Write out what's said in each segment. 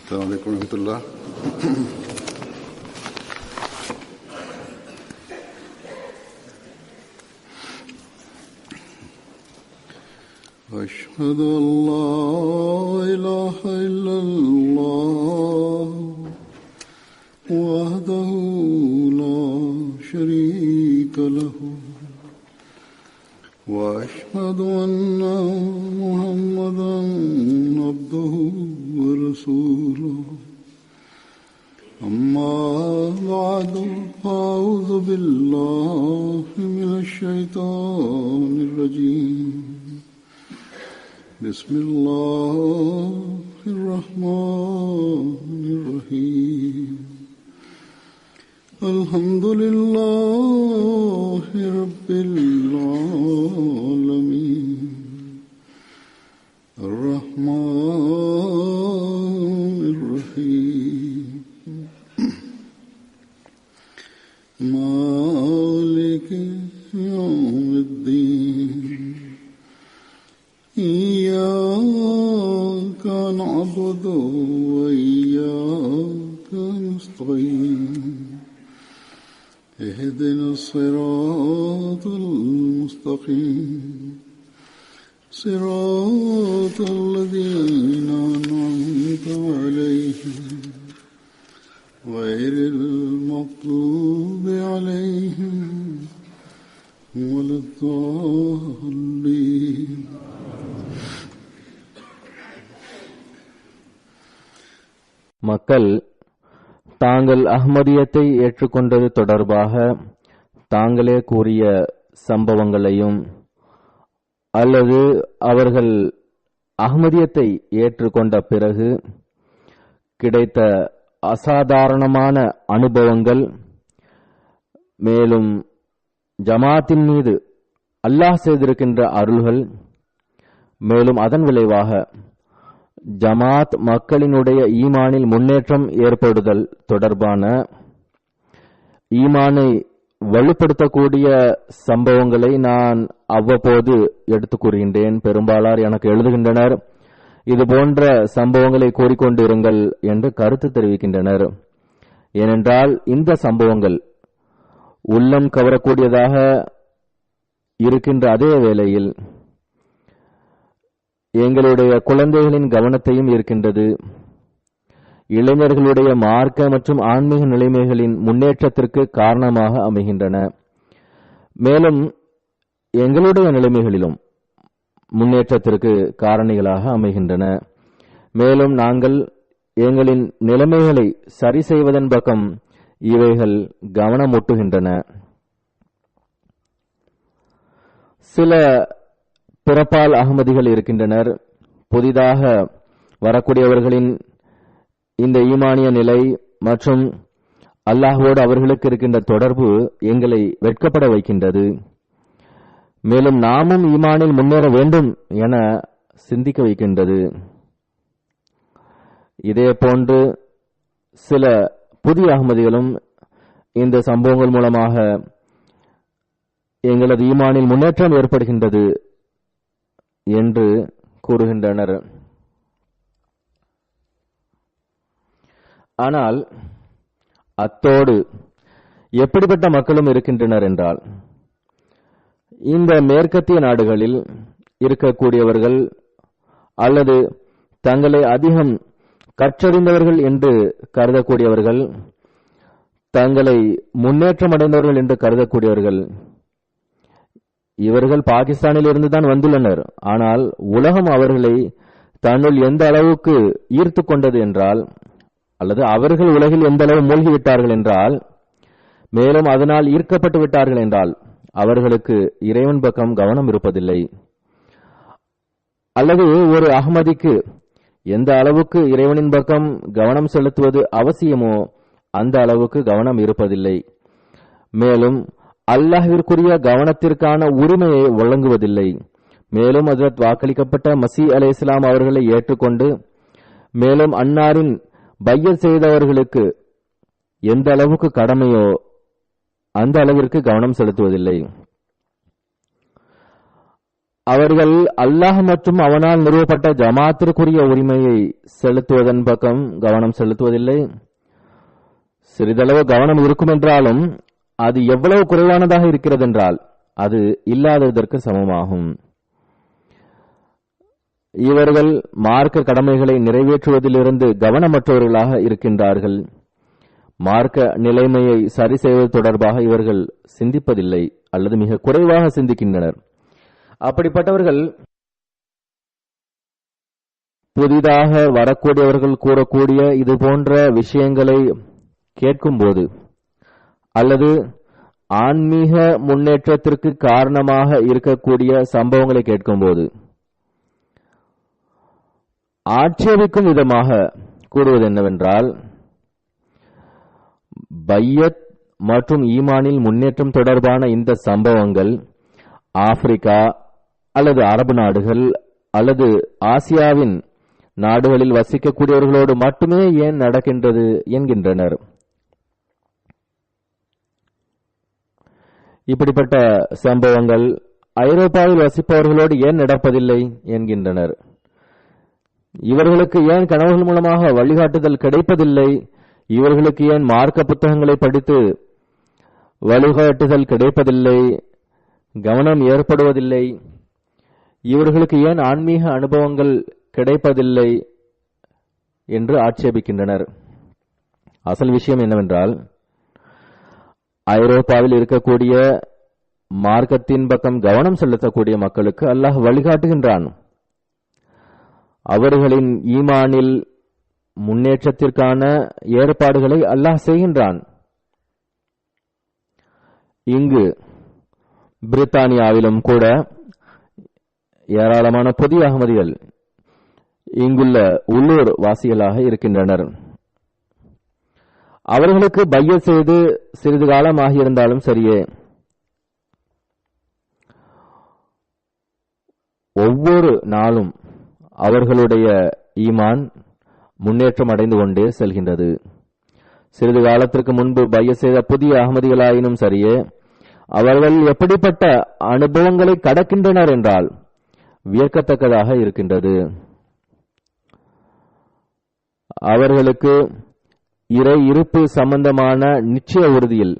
السلام عليكم ورحمة الله. أشهد أن لا إله إلا الله وحده لا شريك له وأشهد أن محمدا عبده ورسوله أما بعد فأعوذ بالله من الشيطان الرجيم بسم الله الرحمن الرحيم الحمد لله رب العالمين الرحمن الرحيم مالك يوم الدين إياك نعبد وإياك نستعين اهدنا الصراط المستقيم صراط الذين أنعمت عليهم غير المغضوب عليهم ولا الضالين. மக்கள் தாங்கள் அஹ்மதியத்தை ஏற்றுக்கொண்டது தொடர்பாக தாங்களே கூறிய சம்பவங்களையும் அல்லது அவர்கள் அஹ்மதியத்தை ஏற்றுக்கொண்ட பிறகு கிடைத்த அசாதாரணமான அனுபவங்கள், மேலும் ஜமாத்தின் மீது அல்லாஹ் செய்திருக்கின்ற அருள்கள், மேலும் அதன் விளைவாக ஜமாத் மக்களினுடைய ஈமானில் முன்னேற்றம் ஏற்படுதல் தொடர்பான ஈமானை வலுப்படுத்தக்கூடிய சம்பவங்களை நான் அவ்வப்போது எடுத்துக் கூறுகின்றேன். பெரும்பாலார் எனக்கு எழுதுகின்றனர், இது போன்ற சம்பவங்களை கூறிக்கொண்டிருங்கள் என்று கருத்து தெரிவிக்கின்றனர். ஏனென்றால் இந்த சம்பவங்கள் உள்ளம் கவரக்கூடியதாக இருக்கின்ற அதே வேளையில் எங்களுடைய குழந்தைகளின் கவனத்தையும் இருக்கின்றது. இளைஞர்களுடைய மார்க்க மற்றும் ஆன்மீக நிலைமைகளின் முன்னேற்றத்திற்கு காரணமாக அமைகின்றன. மேலும் எங்களுடைய நிலைமைகளிலும் முன்னேற்றத்திற்கு காரணிகளாக அமைகின்றன. மேலும் நாங்கள் எங்களின் நிலைமைகளை சரி செய்வதன் பக்கம் இவைகள் கவனமூட்டுகின்றன. சில பிறப்பால் அகமதிகள் இருக்கின்றனர். புதிதாக வரக்கூடியவர்களின் இந்த ஈமானிய நிலை மற்றும் அல்லாஹ்வோடு அவர்களுக்கு இருக்கின்ற தொடர்பு எங்களை வெட்கப்பட வைக்கின்றது. மேலும் நாமும் ஈமானில் முன்னேற வேண்டும் என சிந்திக்க வைக்கின்றது. இதே போன்று சில புதிய அகமதிகளும் இந்த சம்பவங்கள் மூலமாக எங்களது ஈமானில் முன்னேற்றம் ஏற்படுகின்றது என்று கூறுகின்றனர். ஆனால் அத்தோடு எப்படிப்பட்ட மக்களும் இருக்கின்றனர் என்றால், இந்த மேற்கத்திய நாடுகளில் இருக்கக்கூடியவர்கள் அல்லது தங்களை அதிகம் கற்றறிந்தவர்கள் என்று கருதக்கூடியவர்கள், தங்களை முன்னேற்றம் அடைந்தவர்கள் என்று கருதக்கூடியவர்கள், இவர்கள் பாகிஸ்தானில் இருந்துதான் வந்துள்ளனர். ஆனால் உலகம் அவர்களை தன்னுள் எந்த அளவுக்கு ஈர்த்து கொண்டது என்றால், அல்லது அவர்கள் உலகில் எந்த அளவு மூழ்கிவிட்டார்கள் என்றால், மேலும் அதனால் ஈர்க்கப்பட்டு விட்டார்கள் என்றால், அவர்களுக்கு இறைவன் பக்கம் கவனம் இருப்பதில்லை. அல்லது ஒரு அஹ்மதிக்கு எந்த அளவுக்கு இறைவனின் பக்கம் கவனம் செலுத்துவது அவசியமோ அந்த அளவுக்கு கவனம் இருப்பதில்லை. மேலும் அல்லாஹ்விற்குரிய கவனத்திற்கான உரிமையை வழங்குவதில்லை. மேலும் ஹஜ்ரத் வாக்களிக்கப்பட்ட மசீஹ் அலைஹிஸ்ஸலாம் அவர்களை ஏற்றுக்கொண்டு மேலும் அன்னாரின் பையத் செய்தவர்களுக்கு எந்த அளவுக்கு கடமையோ அந்த அளவிற்கு கவனம் செலுத்துவதில்லை. அவர்கள் அல்லாஹ் மற்றும் அவனால் நிறுவப்பட்ட ஜமாத்திற்குரிய உரிமையை செலுத்துவதன் பக்கம் கவனம் செலுத்துவதில்லை. சிறிதளவு கவனம் இருக்கும் என்றாலும் அது எவ்வளவு குறைவானதாக இருக்கிறது என்றால் அது இல்லாததற்கு சமமாகும். இவர்கள் மார்க்க கடமைகளை நிறைவேற்றுவதிலிருந்து கவனமற்றவர்களாக இருக்கின்றார்கள். மார்க்க நிலைமையை சரி செய்வது தொடர்பாக இவர்கள் சிந்திப்பதில்லை அல்லது மிக குறைவாக சிந்திக்கின்றனர். அப்படிப்பட்டவர்கள் புதிதாக வரக்கூடியவர்கள் கூறக்கூடிய இது போன்ற விஷயங்களை கேட்கும்போது அல்லது ஆன்மீக முன்னேற்றத்திற்கு காரணமாக இருக்கக்கூடிய சம்பவங்களை கேட்கும்போது ஆட்சேபிக்கும் விதமாக கூறுவது என்னவென்றால், பையத் மற்றும் ஈமானில் முன்னேற்றம் தொடர்பான இந்த சம்பவங்கள் ஆப்பிரிக்கா அல்லது அரபு நாடுகள் அல்லது ஆசியாவின் நாடுகளில் வசிக்கக்கூடியவர்களோடு மட்டுமே ஏன் நடக்கின்றது என்கின்றனர். இப்படிப்பட்ட சம்பவங்கள் ஐரோப்பாவில் வசிப்பவர்களோடு ஏன் நடப்பதில்லை என்கின்றனர். இவர்களுக்கு ஏன் கனவுகள் மூலமாக வழிகாட்டுதல் கிடைப்பதில்லை, இவர்களுக்கு ஏன் மார்க்க புத்தகங்களை படித்து வழிகாட்டுதல் கிடைப்பதில்லை, கவனம் ஏற்படுவதில்லை, இவர்களுக்கு ஏன் ஆன்மீக அனுபவங்கள் கிடைப்பதில்லை என்று ஆட்சேபிக்கின்றனர். அசல் விஷயம் என்னவென்றால், ஐரோப்பாவில் இருக்கக்கூடிய மார்க்கத்தின் பக்கம் கவனம் செலுத்தக்கூடிய மக்களுக்கு அல்லாஹ் வழிகாட்டுகின்றான். அவர்களின் ஈமானில் முன்னேற்றத்திற்கான ஏற்பாடுகளை அல்லாஹ் செய்கின்றான். இங்கு பிரித்தானியாவிலும் கூட ஏராளமான புதிய அகமதிகள் இங்குள்ள உள்ளூர் வாசிகளாக இருக்கின்றனர். அவர்களுக்கு பையத் செய்து சிறிது காலம் ஆகியிருந்தாலும் சரியே, ஒவ்வொரு நாளும் அவர்களுடைய ஈமான் முன்னேற்றம் அடைந்து கொண்டே செல்கின்றது. சிறிது காலத்திற்கு முன்பு பையத் செய்த புதிய அகமதிகளாயினும் சரியே, அவர்கள் எப்படிப்பட்ட அனுபவங்களை கடக்கின்றனர் என்றால் வியக்கத்தக்கதாக இருக்கின்றது. அவர்களுக்கு இறை இருப்பு சம்பந்தமான நிச்சய உறுதியில்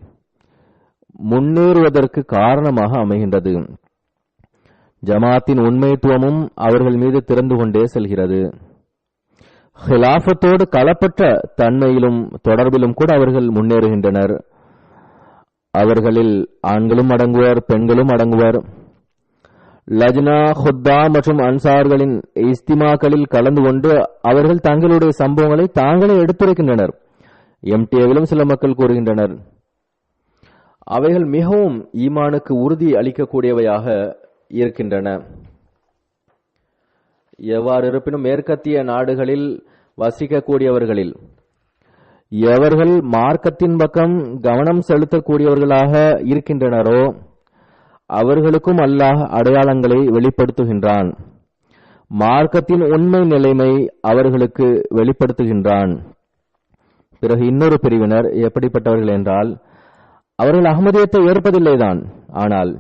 முன்னேறுவதற்கு காரணமாக அமைகின்றது. ஜமாத்தின் உண்மைத்துவமும் அவர்கள் மீது திறந்து கொண்டே செல்கிறது. ஹிலாஃபத்தோடு களப்பற்ற தன்மையிலும் தொடர்பிலும் கூட அவர்கள் முன்னேறுகின்றனர். அவர்களில் ஆண்களும் அடங்குவர், பெண்களும் அடங்குவர். லஜ்னா, ஹுத்தா மற்றும் அன்சார்களின் இஸ்திமாக்களில் கலந்து கொண்டு அவர்கள் தங்களுடைய சம்பவங்களை தாங்களே எடுத்துரைக்கின்றனர். எம்டிஏவிலும் சில மக்கள் கூறுகின்றனர். அவைகள் மிகவும் ஈமானுக்கு உறுதி அளிக்கக்கூடியவையாக இருக்கின்றன. எவ்வாறு இருப்பினும் மேற்கத்திய நாடுகளில் வசிக்கக்கூடியவர்களில் எவர்கள் மார்க்கத்தின் பக்கம் கவனம் செலுத்தக்கூடியவர்களாக இருக்கின்றனரோ அவர்களுக்கும் அல்லாஹ் அடையாளங்களை வெளிப்படுத்துகின்றான். மார்க்கத்தின் உண்மை நிலைமை அவர்களுக்கு வெளிப்படுத்துகின்றான். பிறகு இன்னொரு பிரிவினர் எப்படிப்பட்டவர்கள் என்றால், அவர்கள் அஹ்மதியத்தை ஏற்பதில்லைதான், ஆனால்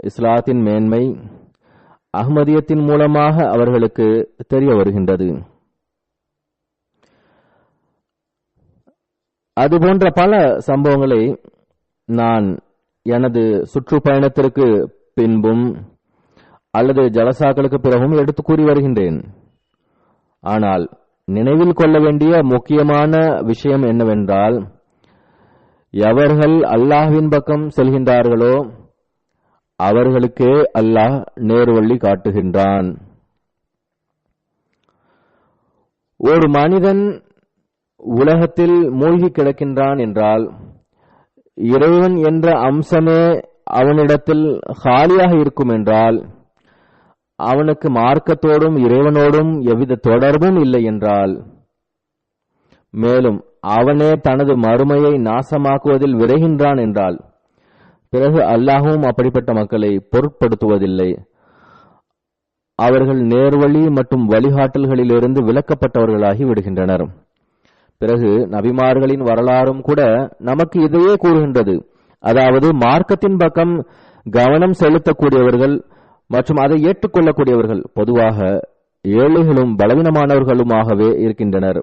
இஸ்லாத்தின் மேன்மை அஹ்மதியத்தின் மூலமாக அவர்களுக்கு தெரிய வருகின்றது. அதுபோன்ற பல சம்பவங்களை நான் எனது சுற்றுப்பயணத்திற்கு பின்பும் அல்லது ஜலசாக்களுக்கு பிறகும் எடுத்து கூறி வருகின்றேன். ஆனால் நினைவில் கொள்ள வேண்டிய முக்கியமான விஷயம் என்னவென்றால், எவர்கள் அல்லாஹ்வின் பக்கம் செல்கின்றார்களோ அவர்களுக்கே அல்லாஹ் நேர்வழி காட்டுகின்றான். ஒரு மனிதன் உலகத்தில் மூழ்கி கிடக்கின்றான் என்றால் இறைவன் என்ற அம்சமே அவனிடத்தில் காலியாக இருக்கும் என்றால், அவனுக்கு மார்க்கத்தோடும் இறைவனோடும் எவ்வித தொடர்பும் இல்லை என்றால், மேலும் அவனே தனது மறுமையை நாசமாக்குவதில் விரைகின்றான் என்றால், பிறகு அல்லாஹும் அப்படிப்பட்ட மக்களை பொருட்படுத்துவதில்லை. அவர்கள் நேர்வழி மற்றும் வழிகாட்டல்களிலிருந்து விலக்கப்பட்டவர்களாகி விடுகின்றனர். பிறகு நபிமார்களின் வரலாறும் கூட நமக்கு இதையே கூறுகின்றது. அதாவது மார்க்கத்தின் பக்கம் கவனம் செலுத்தக்கூடியவர்கள் மற்றும் அதை ஏற்றுக்கொள்ளக்கூடியவர்கள் பொதுவாக ஏழைகளும் பலவீனமானவர்களுமாகவே இருக்கின்றனர்.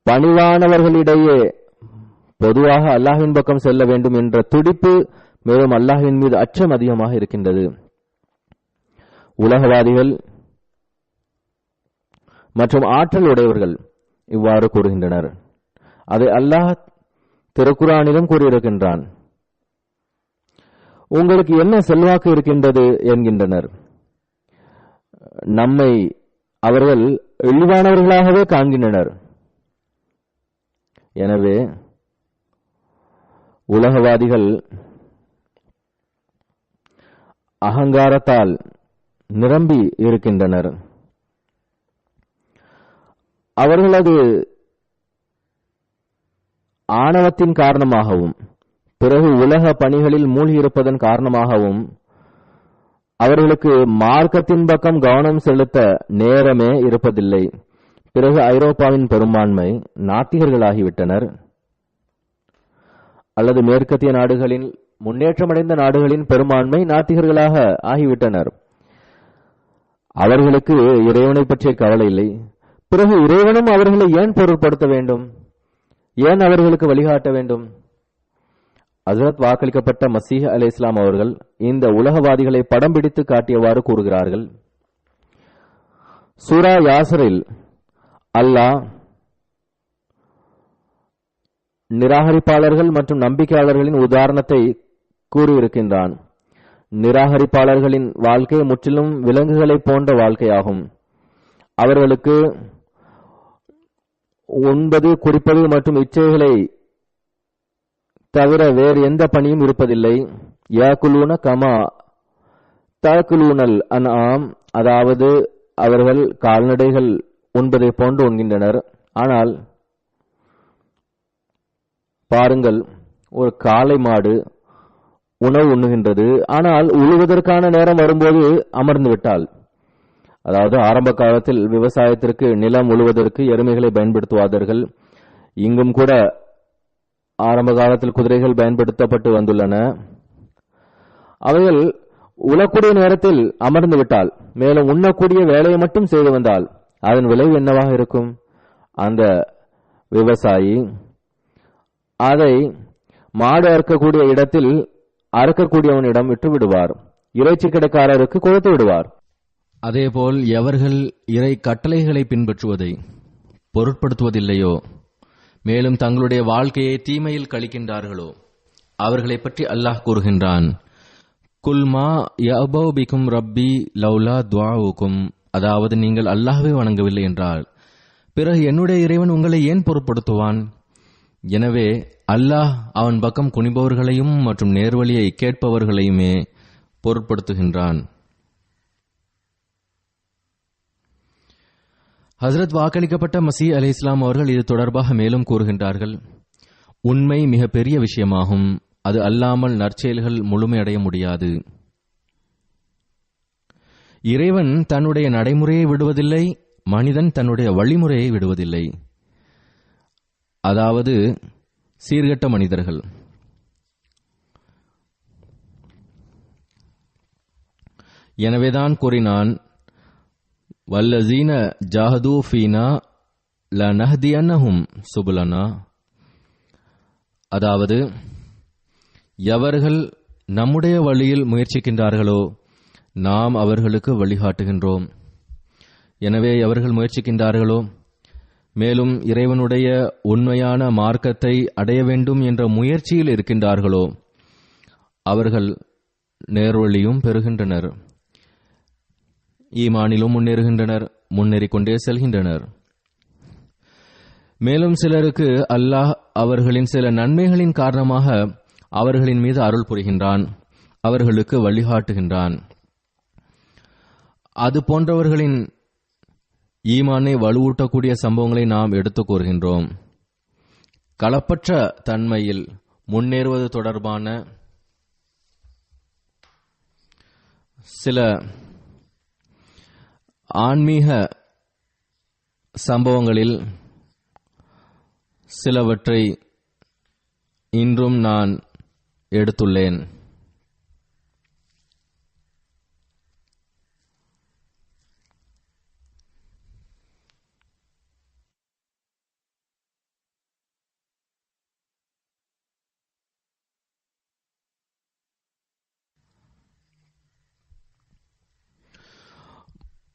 பணிவானவர்களிடையே பொதுவாக அல்லாஹ்வின் பக்கம் செல்ல வேண்டும் என்ற துடிப்பு, மேலும் அல்லாஹ்வின் மீது அச்சம் அதிகமாக இருக்கின்றது. உலகவாதிகள் மற்றும் ஆற்றல் உடையவர்கள் இவ்வாறு கூறுகின்றனர். அதை அல்லாஹ் திருக்குரானிலும் கூறியிருக்கின்றான். உங்களுக்கு என்ன செல்வாக்கு இருக்கின்றது என்கின்றனர். நம்மை அவர்கள் இழிவானவர்களாகவே காண்கின்றனர். எனவே உலகவாதிகள் அகங்காரத்தால் நிரம்பி இருக்கின்றனர். அவர்களது ஆணவத்தின் காரணமாகவும் பிறகு உலக பணிகளில் மூழ்கியிருப்பதன் காரணமாகவும் அவர்களுக்கு மார்க்கத்தின் பக்கம் கவனம் செலுத்த நேரமே இருப்பதில்லை. பிறகு ஐரோப்பாவின் பெரும்பான்மை நாத்திகர்களாகிவிட்டனர், அல்லது மேற்கத்திய நாடுகளின் முன்னேற்றமடைந்த நாடுகளின் பெரும்பான்மை நாத்திகர்களாக ஆகிவிட்டனர். அவர்களுக்கு இறைவனை பற்றிய கவலை இல்லை. பிறகு இறைவனும் அவர்களை ஏன் பொருட்படுத்த வேண்டும்? ஏன் அவர்களுக்கு வழிகாட்ட வேண்டும்? ஹஜ்ரத் வாக்களிக்கப்பட்ட மசீஹ் அலைஹிஸ்ஸலாம் அவர்கள் இந்த உலகவாதிகளை படம் பிடித்து காட்டியவாறு கூறுகிறார்கள். சூரா யாசரில் அல்லாஹ் நிராகரிப்பாளர்கள் மற்றும் நம்பிக்கையாளர்களின் உதாரணத்தை கூறியிருக்கின்றான். நிராகரிப்பாளர்களின் வாழ்க்கை முற்றிலும் விலங்குகளை போன்ற வாழ்க்கையாகும். அவர்களுக்கு உண்பது, குடிப்பது மற்றும் இச்சைகளை தவிர வேறு எந்த பணியும் இருப்பதில்லை. யாக்குலூன கமா தாக்குலூனல் அன்ஆம், அதாவது அவர்கள் கால்நடைகள் உண்பதை போன்று உண்கின்றனர். ஆனால் பாருங்கள், ஒரு காளை மாடு உணவு உண்ணுகின்றது. ஆனால் உழுவதற்கான நேரம் வரும்போது அமர்ந்து விட்டால், அதாவது ஆரம்ப காலத்தில் விவசாயத்திற்கு நிலம் உழுவதற்கு எருமைகளை பயன்படுத்துவார்கள். இங்கும் கூட ஆரம்ப காலத்தில் குதிரைகள் பயன்படுத்தப்பட்டு வந்துள்ளன. அவைகள் உழக்கூடிய நேரத்தில் அமர்ந்து விட்டால், மேலும் உண்ணக்கூடிய வேலையை மட்டும் செய்து வந்தால் அதன் விளைவு என்னவாக இருக்கும்? அந்த விவசாயி அதை மாடு அறுக்கக்கூடிய இடத்தில் அறுக்கக்கூடியவனிடம் விட்டு விடுவார், இறைச்சி கடைக்காரருக்கு கொடுத்து விடுவார். அதேபோல் எவர்கள் இறை கட்டளைகளை பின்பற்றுவதை பொருட்படுத்துவதில்லையோ, மேலும் தங்களுடைய வாழ்க்கையை தீமையில் கழிக்கின்றார்களோ, அவர்களை பற்றி அல்லாஹ் கூறுகின்றான். குல்மா யஅபௌ பிகும் ரப்பி லவ்லா துஆவுக்கும், அதாவது நீங்கள் அல்லாஹ்வை வணங்கவில்லை என்றால் பிறகு என்னுடைய இறைவன் உங்களை ஏன் பொருட்படுத்துவான்? எனவே அல்லாஹ் அவன் பக்கம் குனிபவர்களையும் மற்றும் நேர்வழியை கேட்பவர்களையுமே பொருட்படுத்துகின்றான். ஹஜ்ரத் வாக்களிக்கப்பட்ட மசீஹ் அலைஹிஸ்ஸலாம் அவர்கள் இது தொடர்பாக மேலும் கூறுகின்றார்கள். உண்மை மிக பெரிய விஷயமாகும். அது அல்லாமல் நற்செயல்கள் முழுமையடைய முடியாது. இறைவன் தன்னுடைய நடைமுறையை விடுவதில்லை, மனிதன் தன்னுடைய வழிமுறையை விடுவதில்லை. அதாவது சீர்கெட்ட மனிதர்கள். எனவேதான் கூறினான், வல்லசீன ஜாஹது ஃபீனா லனஹ்தியன்னஹும் சுபுலனா, அதாவது எவர்கள் நம்முடைய வழியில் முயற்சிக்கின்றார்களோ நாம் அவர்களுக்கு வழிகாட்டுகின்றோம். எனவே எவர்கள் முயற்சிக்கின்றார்களோ, மேலும் இறைவனுடைய உண்மையான மார்க்கத்தை அடைய வேண்டும் என்ற முயற்சியில் இருக்கின்றார்களோ, அவர்கள் நேர்வழியும் பெறுகின்றனர், ஈமானிலும் முன்னேறுகின்றனர், முன்னேறிக்கொண்டே செல்கின்றனர். மேலும் சிலருக்கு அல்லாஹ் அவர்களின் சில நன்மைகளின் காரணமாக அவர்களின் மீது அருள் புரிகின்றான், அவர்களுக்கு வழிகாட்டுகின்றான். அது போன்றவர்களின் ஈமானை வலுவூட்டக்கூடிய சம்பவங்களை நாம் எடுத்துக் கூறுகின்றோம். களப்பற்ற தன்மையில் முன்னேறுவது தொடர்பான சில ஆன்மீக சம்பவங்களில் சிலவற்றை இன்றும் நான் எடுத்துள்ளேன்.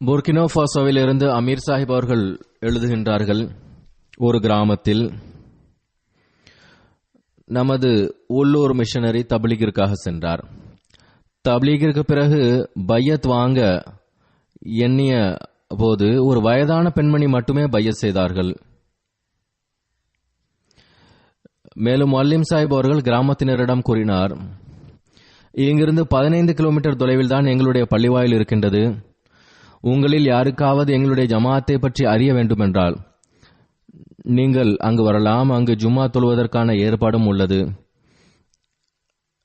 புர்கினோ ஃபாசோவில் இருந்து அமீர் சாஹிப் அவர்கள் எழுதுகின்றார்கள், ஒரு கிராமத்தில் நமது உள்ளூர் மிஷனரி தப்லீகிற்காக சென்றார். தப்லீகிற்கு பிறகு பையத் வாங்க எண்ணிய போது ஒரு வயதான பெண்மணி மட்டுமே பையத் செய்தார்கள். மேலும் முஅல்லிம் சாஹிப் அவர்கள் கிராமத்தினரிடம் கூறினார், இங்கிருந்து 15 கிலோமீட்டர் தொலைவில் தான் எங்களுடைய பள்ளிவாயில் இருக்கின்றது. உங்களில் யாருக்காவது எங்களுடைய ஜமாத்தை பற்றி அறிய வேண்டுமென்றால் நீங்கள் அங்கு வரலாம். அங்கு ஜும்மா தொழுவதற்கான ஏற்பாடும் உள்ளது.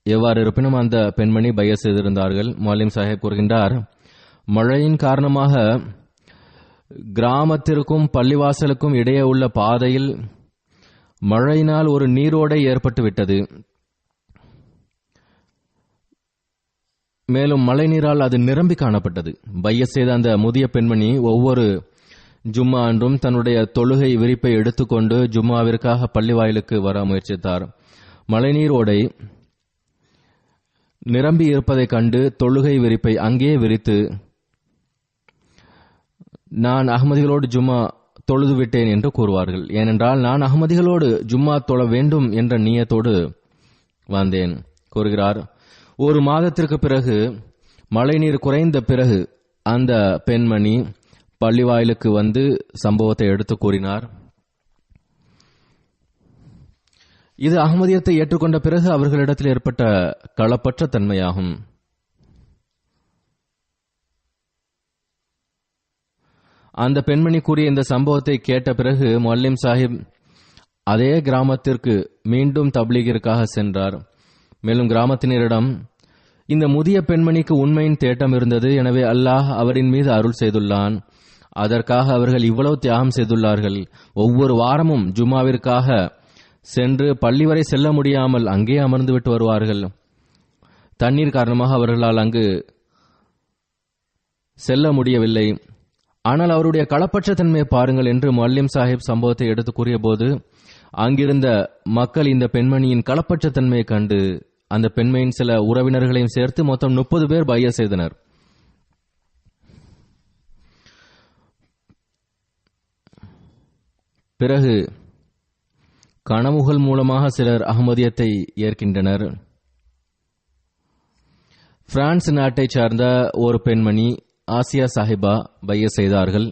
எவ்வாறு இருப்பினும் அந்த பெண்மணி பையத் செய்திருந்தார்கள். முஅல்லிம் சாஹிப் கூறுகின்றார், மழையின் காரணமாக கிராமத்திற்கும் பள்ளிவாசலுக்கும் இடையே உள்ள பாதையில் மழையினால் ஒரு நீரோடை ஏற்பட்டுவிட்டது. மேலும் மழை நீரால் அது நிரம்பி காணப்பட்டது. பையத் செய்த அந்த முதிய பெண்மணி ஒவ்வொரு ஜும்மா அன்றும் தன்னுடைய தொழுகை விரிப்பை எடுத்துக்கொண்டு ஜும்மாவிற்காக பள்ளி வாயிலுக்கு வர முயற்சித்தார். மழைநீரோடை நிரம்பி இருப்பதைக் கண்டு தொழுகை விரிப்பை அங்கே விரித்து, நான் அகமதிகளோடு ஜும்மா தொழுது விட்டேன் என்று கூறுவார்கள். ஏனென்றால் நான் அகமதிகளோடு ஜும்மா தொழ வேண்டும் என்ற நியத்தோடு வந்தேன் கூறுகிறார். ஒரு மாதத்திற்கு பிறகு மழைநீர் குறைந்த பிறகு அந்த பெண்மணி பள்ளிவாயிலுக்கு வந்து சம்பவத்தை எடுத்து கூறினார். இது அகமதியத்தை ஏற்றுக்கொண்ட பிறகு அவர்களிடத்தில் ஏற்பட்ட களப்பற்ற தன்மையாகும். அந்த பெண்மணி கூறிய இந்த சம்பவத்தை கேட்ட பிறகு முஅல்லிம் சாஹிப் அதே கிராமத்திற்கு மீண்டும் தப்லீகிற்காக சென்றார். மேலும் கிராமத்தினரிடம், இந்த முதிய பெண்மணிக்கு உண்மையின் தேட்டம் இருந்தது, எனவே அல்லாஹ் அவரின் மீது அருள் செய்துள்ளான். அதற்காக அவர்கள் இவ்வளவு தியாகம் செய்துள்ளார்கள். ஒவ்வொரு வாரமும் ஜும்மாவிற்காக சென்று பள்ளி வரை செல்ல முடியாமல் அங்கே அமர்ந்து விட்டு வருவார்கள். தண்ணீர் காரணமாக அவர்களால் அங்கு செல்ல முடியவில்லை. ஆனால் அவருடைய களப்பற்ற தன்மையை பாருங்கள் என்று முஅல்லிம் சாஹிப் சம்பவத்தை எடுத்து கூறிய போது, அங்கிருந்த மக்கள் இந்த பெண்மணியின் களப்பற்ற தன்மையை கண்டு அந்த பெண்மையின் சில உறவினர்களையும் சேர்த்து மொத்தம் 30 பேர் பையத் செய்தனர். பிறகு கனவுகள் மூலமாக சிலர் அகமதியத்தை ஏற்கின்றனர். பிரான்ஸ் நாட்டைச் சார்ந்த ஒரு பெண்மணி ஆசியா சாஹிபா பையத் செய்தார்கள்.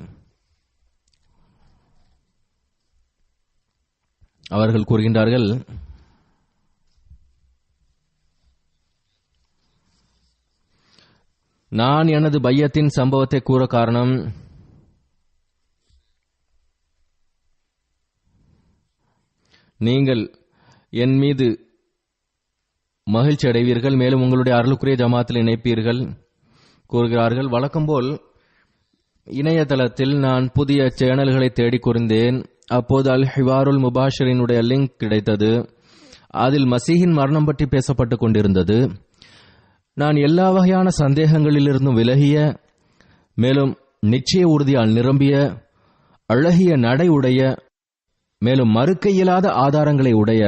அவர்கள் கூறுகின்றார்கள், நான் எனது பையத்தின் சம்பவத்தை கூற காரணம், நீங்கள் என் மீது மகிழ்ச்சி அடைவீர்கள், மேலும் உங்களுடைய அருளுக்குரிய ஜமாத்தில் இணைப்பீர்கள் கூறுகிறார்கள். வழக்கம்போல் இணையதளத்தில் நான் புதிய சேனல்களை தேடி கூர்ந்தேன். அப்போது அல் ஹிவாருல் முபாஷிரினுடைய லிங்க் கிடைத்தது. அதில் மசீஹின் மரணம் பற்றி பேசப்பட்டுக் கொண்டிருந்தது. நான் எல்லா வகையான சந்தேகங்களிலிருந்தும் விலகிய, மேலும் நிச்சய உறுதியால் நிரம்பிய, அழகிய நடை உடைய, மேலும் மறுக்க இயலாத ஆதாரங்களை உடைய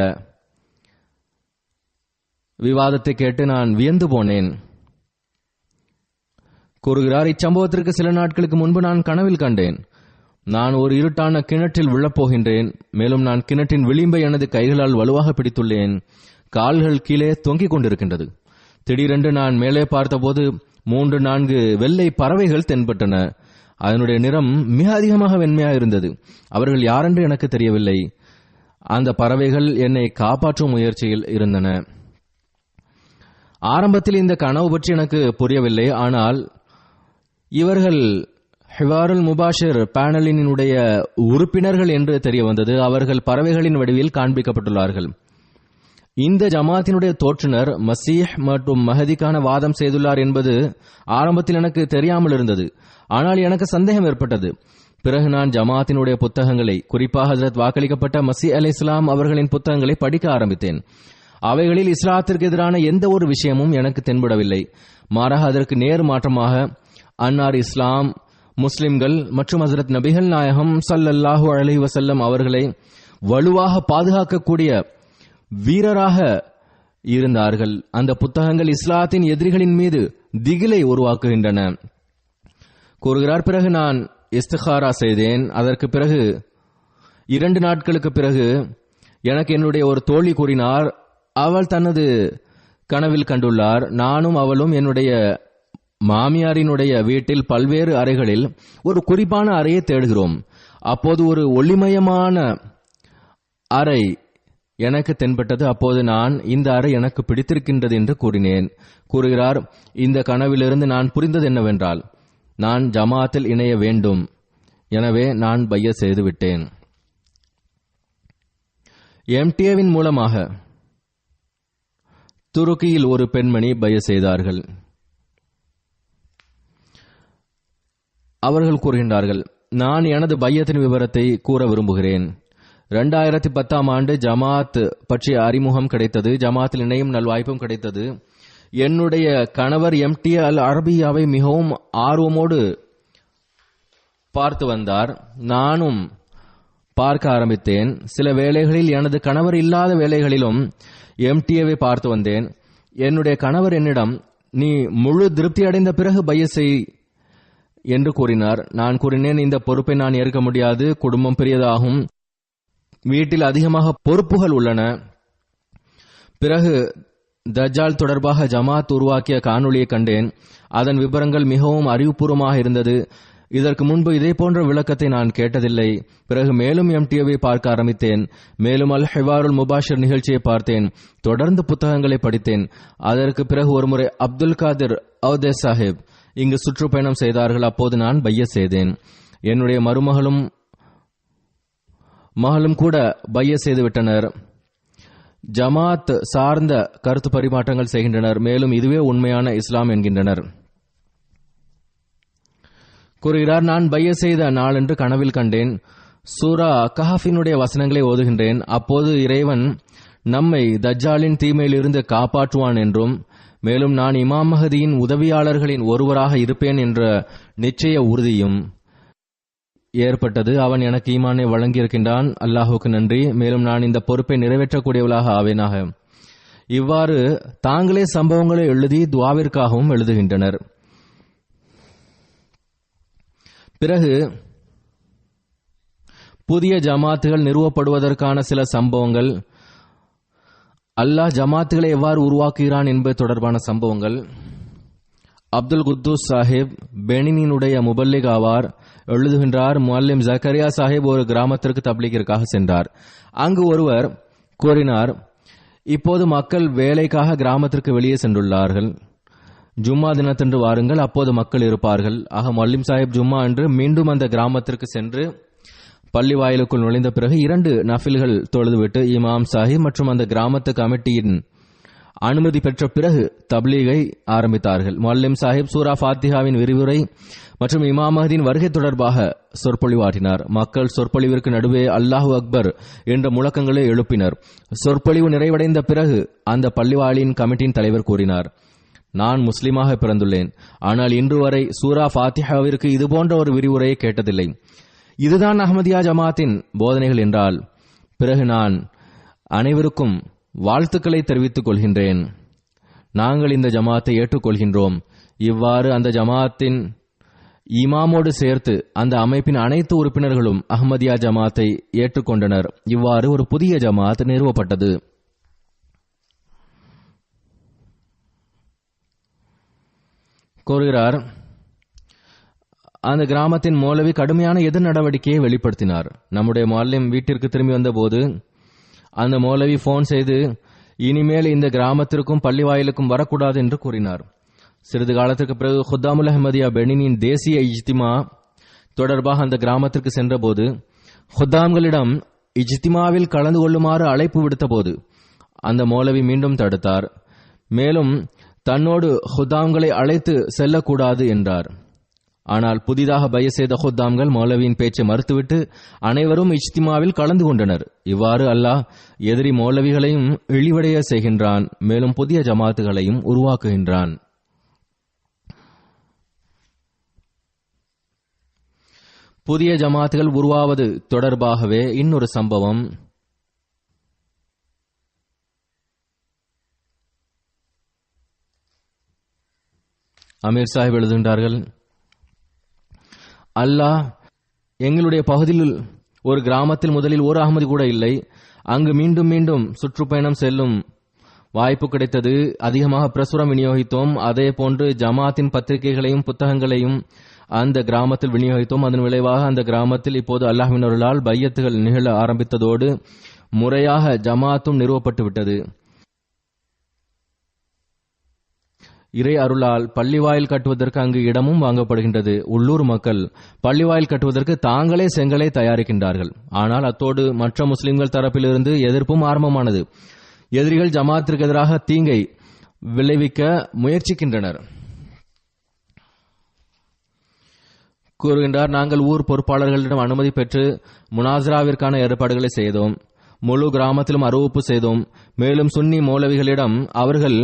விவாதத்தை கேட்டு நான் வியந்து போனேன் கூறுகிறார். இச்சம்பவத்திற்கு சில நாட்களுக்கு முன்பு நான் கனவில் கண்டேன். நான் ஒரு இருட்டான கிணற்றில் விழப்போகின்றேன். மேலும் நான் கிணற்றின் விளிம்பை எனது கைகளால் வலுவாக பிடித்துள்ளேன். கால்கள் கீழே தொங்கிக் கொண்டிருக்கின்றது. திடீரென்று நான் மேலே பார்த்தபோது 3-4 வெள்ளை பறவைகள் தென்பட்டன. அதனுடைய நிறம் மிக அதிகமாக வெண்மையாக இருந்தது. அவர்கள் யாரென்று எனக்கு தெரியவில்லை. அந்த பறவைகள் என்னை காப்பாற்றும் முயற்சியில் இருந்தன. ஆரம்பத்தில் இந்த கனவு பற்றி எனக்கு புரியவில்லை. ஆனால் இவர்கள் ஹிவாருல் முபாஷிர் பேனலினுடைய உறுப்பினர்கள் என்று தெரிய வந்தது. அவர்கள் பறவைகளின் வடிவில் காண்பிக்கப்பட்டுள்ளார்கள். இந்த ஜமாத்தினுடைய தோற்றுனர் மசீஹ் மற்றும் மஹதிக்கான வாதம் செய்துள்ளார் என்பது ஆரம்பத்தில் எனக்கு தெரியாமல் இருந்தது. ஆனால் எனக்கு சந்தேகம் ஏற்பட்டது. பிறகு நான் ஜமாத்தினுடைய புத்தகங்களை, குறிப்பாக ஹஜ்ரத் வாக்களிக்கப்பட்ட மசீஹ் அலைஹிஸ்ஸலாம் அவர்களின் புத்தகங்களை படிக்க ஆரம்பித்தேன். அவைகளில் இஸ்லாத்திற்கு எதிரான எந்த ஒரு விஷயமும் எனக்கு தென்படவில்லை. மாறாக அதற்கு நேர் மாற்றமாக அன்னார் இஸ்லாம், முஸ்லிம்கள் மற்றும் ஹஜ்ரத் நபிகள் நாயகம் ஸல்லல்லாஹு அலைஹி வஸல்லம் அவர்களை வலுவாக பாதுகாக்கக்கூடிய வீரராக இருந்தார்கள். அந்த புத்தகங்கள் இஸ்லாத்தின் எதிரிகளின் மீது திகிலை உருவாக்குகின்றன. கூறுகிறார், பிறகு நான் இஸ்திகாரா செய்தேன். அதற்கு பிறகு 2 நாட்களுக்கு பிறகு எனக்கு என்னுடைய ஒரு தோழி கூறினார், அவள் தனது கனவில் கண்டுள்ளார், நானும் அவளும் என்னுடைய மாமியாரினுடைய வீட்டில் பல்வேறு அறைகளில் ஒரு குறிப்பான அறையை தேடுகிறோம். அப்போது ஒரு ஒளிமயமான அறை எனக்கு தென்பட்டது. அப்போது நான், இந்த அறை எனக்கு பிடித்திருக்கின்றது என்று கூறினேன். கூறுகிறார், இந்த கனவிலிருந்து நான் புரிந்தது என்னவென்றால், நான் ஜமாத்தில் இணைய வேண்டும். எனவே நான் பைய செய்து விட்டேன். எம்டிஏவின் மூலமாக துருக்கியில் ஒரு பெண்மணி பைய செய்தார்கள். அவர்கள் கூறுகின்றார்கள், நான் எனது பையத்தின் விவரத்தை கூற விரும்புகிறேன். 2010ஆம் ஆண்டு ஜமாத் பற்றிய அறிமுகம் கிடைத்தது. ஜமாத்தில் இணையும் நல்வாய்ப்பும் கிடைத்தது. என்னுடைய கணவர் எம்டிஏ அல் அரபியாவை மிகவும் ஆர்வமோடு பார்த்து வந்தார். நானும் பார்க்க ஆரம்பித்தேன். சில வேளைகளில் எனது கணவர் இல்லாத வேளைகளிலும் எம்டிஏவை பார்த்து வந்தேன். என்னுடைய கணவர் என்னிடம், நீ முழு திருப்தி அடைந்த பிறகு பைய செய் என்று கூறினார். நான் கூறினேன், இந்த பொறுப்பை நான் ஏற்க முடியாது. குடும்பம் பெரியதாகும், வீட்டில் அதிகமாக பொறுப்புகள் உள்ளன. பிறகு தஜ்ஜால் தொடர்பாக ஜமாத் உருவாக்கிய காணொளியை கண்டேன். அதன் விவரங்கள் மிகவும் அறிவுபூர்வமாக இருந்தது. இதற்கு முன்பு இதே போன்ற விளக்கத்தை நான் கேட்டதில்லை. பிறகு மேலும் எம்டிஏவை பார்க்க ஆரம்பித்தேன். மேலும் அல் ஹிவாருல் முபாஷிர் நிகழ்ச்சியை பார்த்தேன். தொடர்ந்து புத்தகங்களை படித்தேன். அதற்கு பிறகு ஒருமுறை அப்துல் காதிர் அவுதே சாஹிப் இங்கு சுற்றுப்பயணம் செய்தார்கள். அப்போது நான் பைய செய்தேன். என்னுடைய மருமகளும் கூட பைய செய்து விட்டனர். ஜமாத் சார்ந்த கருத்து பரிமாற்றங்கள் செய்கின்றனர். மேலும் இதுவே உண்மையான இஸ்லாம் என்கின்றனர். கூறுகிறார், நான் பைய செய்த நாளன்று கனவில் கண்டேன். சூரா கஹஃபினுடைய வசனங்களை ஓதுகின்றேன். அப்போது இறைவன் நம்மை தஜ்ஜாலின் தீமையிலிருந்து காப்பாற்றுவான் என்றும், மேலும் நான் இமாம் மஹதியின் உதவியாளர்களின் ஒருவராக இருப்பேன் என்ற நிச்சய உறுதியும் ஏற்பட்டது. அவன் எனக்கு ஈமானை வழங்கியிருக்கின்றான். அல்லாஹுக்கு நன்றி. மேலும் நான் இந்த பொறுப்பை நிறைவேற்றக்கூடியவளாக ஆவேனாக. இவ்வாறு தாங்களே சம்பவங்களை எழுதி துவாவிற்காகவும் எழுதுகின்றனர். பிறகு புதிய ஜமாத்துகள் நிறுவப்படுவதற்கான சில சம்பவங்கள், அல்லாஹ் ஜமாத்துகளை எவ்வாறு உருவாக்குகிறான் என்பது தொடர்பான சம்பவங்கள். அப்துல் குத்தூஸ் சாஹிப் பெனினினுடைய முபல்லிக் ஆவார். எழுதுகின்றார், முஅல்லிம் ஜக்கரியா சாஹிப் ஒரு கிராமத்திற்கு தப்லீகிற்காக சென்றார். அங்கு ஒருவர் கூறினார், இப்போது மக்கள் வேலைக்காக கிராமத்திற்கு வெளியே சென்றுள்ளார்கள். ஜும்மா தினத்தன்று வாருங்கள், அப்போது மக்கள் இருப்பார்கள். ஆக முஅல்லிம் சாஹிப் ஜும்மா அன்று மீண்டும் அந்த கிராமத்திற்கு சென்று பள்ளி வாயிலுக்குள் நுழைந்த பிறகு 2 நஃபில்கள் தொழுதுவிட்டு இமாம் சாஹிப் மற்றும் அந்த கிராமத்து கமிட்டியின் அனுமதி பெற்ற பிறகு தப்லீகை ஆரம்பித்தார்கள். முஅல்லிம் சாஹிப் சூரா ஃபாத்திஹாவின் விரிவுரை மற்றும் இமாம் மஹதியின் வருகை தொடர்பாக சொற்பொழிவாற்றினார். மக்கள் சொற்பொழிவிற்கு நடுவே அல்லாஹு அக்பர் என்ற முழக்கங்களை எழுப்பினர். சொற்பொழிவு நிறைவடைந்த பிறகு அந்த பள்ளிவாளின் கமிட்டியின் தலைவர் கூறினார், நான் முஸ்லிமாக பிறந்துள்ளேன், ஆனால் இன்று வரை சூரா ஃபாத்திஹாவிற்கு இதுபோன்ற ஒரு விரிவுரையை கேட்டதில்லை. இதுதான் அஹ்மதியா ஜமாத்தின் போதனைகள் என்றால் பிறகு நான் அனைவருக்கும் வாழ்த்துக்களை தெரிவித்துக் கொள்கின்றேன். நாங்கள் இந்த ஜமாத்தை ஏற்றுக்கொள்கின்றோம். இவ்வாறு அந்த ஜமாத்தின் இமாமோடு சேர்த்து அந்த அமைப்பின் அனைத்து உறுப்பினர்களும் அஹ்மதியா ஜமாத்தை ஏற்றுக்கொண்டனர். இவ்வாறு ஒரு புதிய ஜமாத் நிறுவப்பட்டது. கூறுகிறார், அந்த கிராமத்தின் மௌலவி கடுமையான எதிர் நடவடிக்கையை வெளிப்படுத்தினார். நம்முடைய முஅல்லிம் வீட்டிற்கு திரும்பி வந்தபோது அந்த மௌலவி போன் செய்து, இனிமேல் இந்த கிராமத்திற்கும் பள்ளி வாயிலுக்கும் வரக்கூடாது என்று கூறினார். சிறிது காலத்திற்கு பிறகு ஹுத்தாமுல் அஹ்மதியா பெனினின் தேசிய இஜ்திமா தொடர்பாக அந்த கிராமத்திற்கு சென்றபோது ஹுத்தாம்களிடம் இஜ்திமாவில் கலந்து கொள்ளுமாறு அழைப்பு விடுத்தபோது அந்த மௌலவி மீண்டும் தடுத்தார். மேலும் தன்னோடு ஹுத்தாம்களை அழைத்து செல்லக்கூடாது என்றார். ஆனால் புதிதாக பைய செய்த ஹுத்தாம்கள் மௌலவியின் பேச்சை மறுத்துவிட்டு அனைவரும் இஜ்திமாவில் கலந்து கொண்டனர். இவ்வாறு அல்லாஹ் எதிரி மௌலவிகளையும் இழிவடைய செய்கின்றான். மேலும் புதிய ஜமாத்துகளையும் உருவாக்குகின்றான். புதிய ஜமாத்துகள் உருவாவது தொடர்பாகவே இன்னொரு சம்பவம். அமீர் சாஹிப் எழுதுகின்றார்கள், அல்லாஹ், எங்களுடைய பகுதியில் ஒரு கிராமத்தில் முதலில் ஒரு அகமதி கூட இல்லை. அங்கு மீண்டும் மீண்டும் சுற்றுப்பயணம் செல்லும் வாய்ப்பு கிடைத்தது. அதிகமாக பிரசுரம் விநியோகித்தோம். அதே போன்று ஜமாத்தின் பத்திரிகைகளையும் புத்தகங்களையும் அந்த கிராமத்தில் விநியோகித்தோம். அதன் விளைவாக அந்த கிராமத்தில் இப்போது அல்லாஹ்வின் அருளால் பையத்துகள் நிகழ ஆரம்பித்ததோடு முறையாக ஜமாத்தும் நிறுவப்பட்டு விட்டது. இறை அருளால் பள்ளிவாயில் கட்டுவதற்கு அங்கு இடமும் வாங்கப்படுகின்றது. உள்ளூர் மக்கள் பள்ளிவாயில் கட்டுவதற்கு தாங்களே செங்கலை தயாரிக்கின்றார்கள். ஆனால் அத்தோடு மற்ற முஸ்லிம்கள் தரப்பிலிருந்து எதிர்ப்பும் ஆரம்பமானது. எதிரிகள் ஜமாத்திற்கு எதிராக தீங்கை விளைவிக்க முயற்சிக்கின்றனர். கூறுகின்றார், நாங்கள் ஊர் பொறுப்பாளர்களிடம் அனுமதி பெற்று முனாசராவிற்கான ஏற்பாடுகளை செய்தோம். முழு கிராமத்திலும் அறிவிப்பு செய்தோம். மேலும் சுன்னி மௌலவிகளிடம் அவர்கள்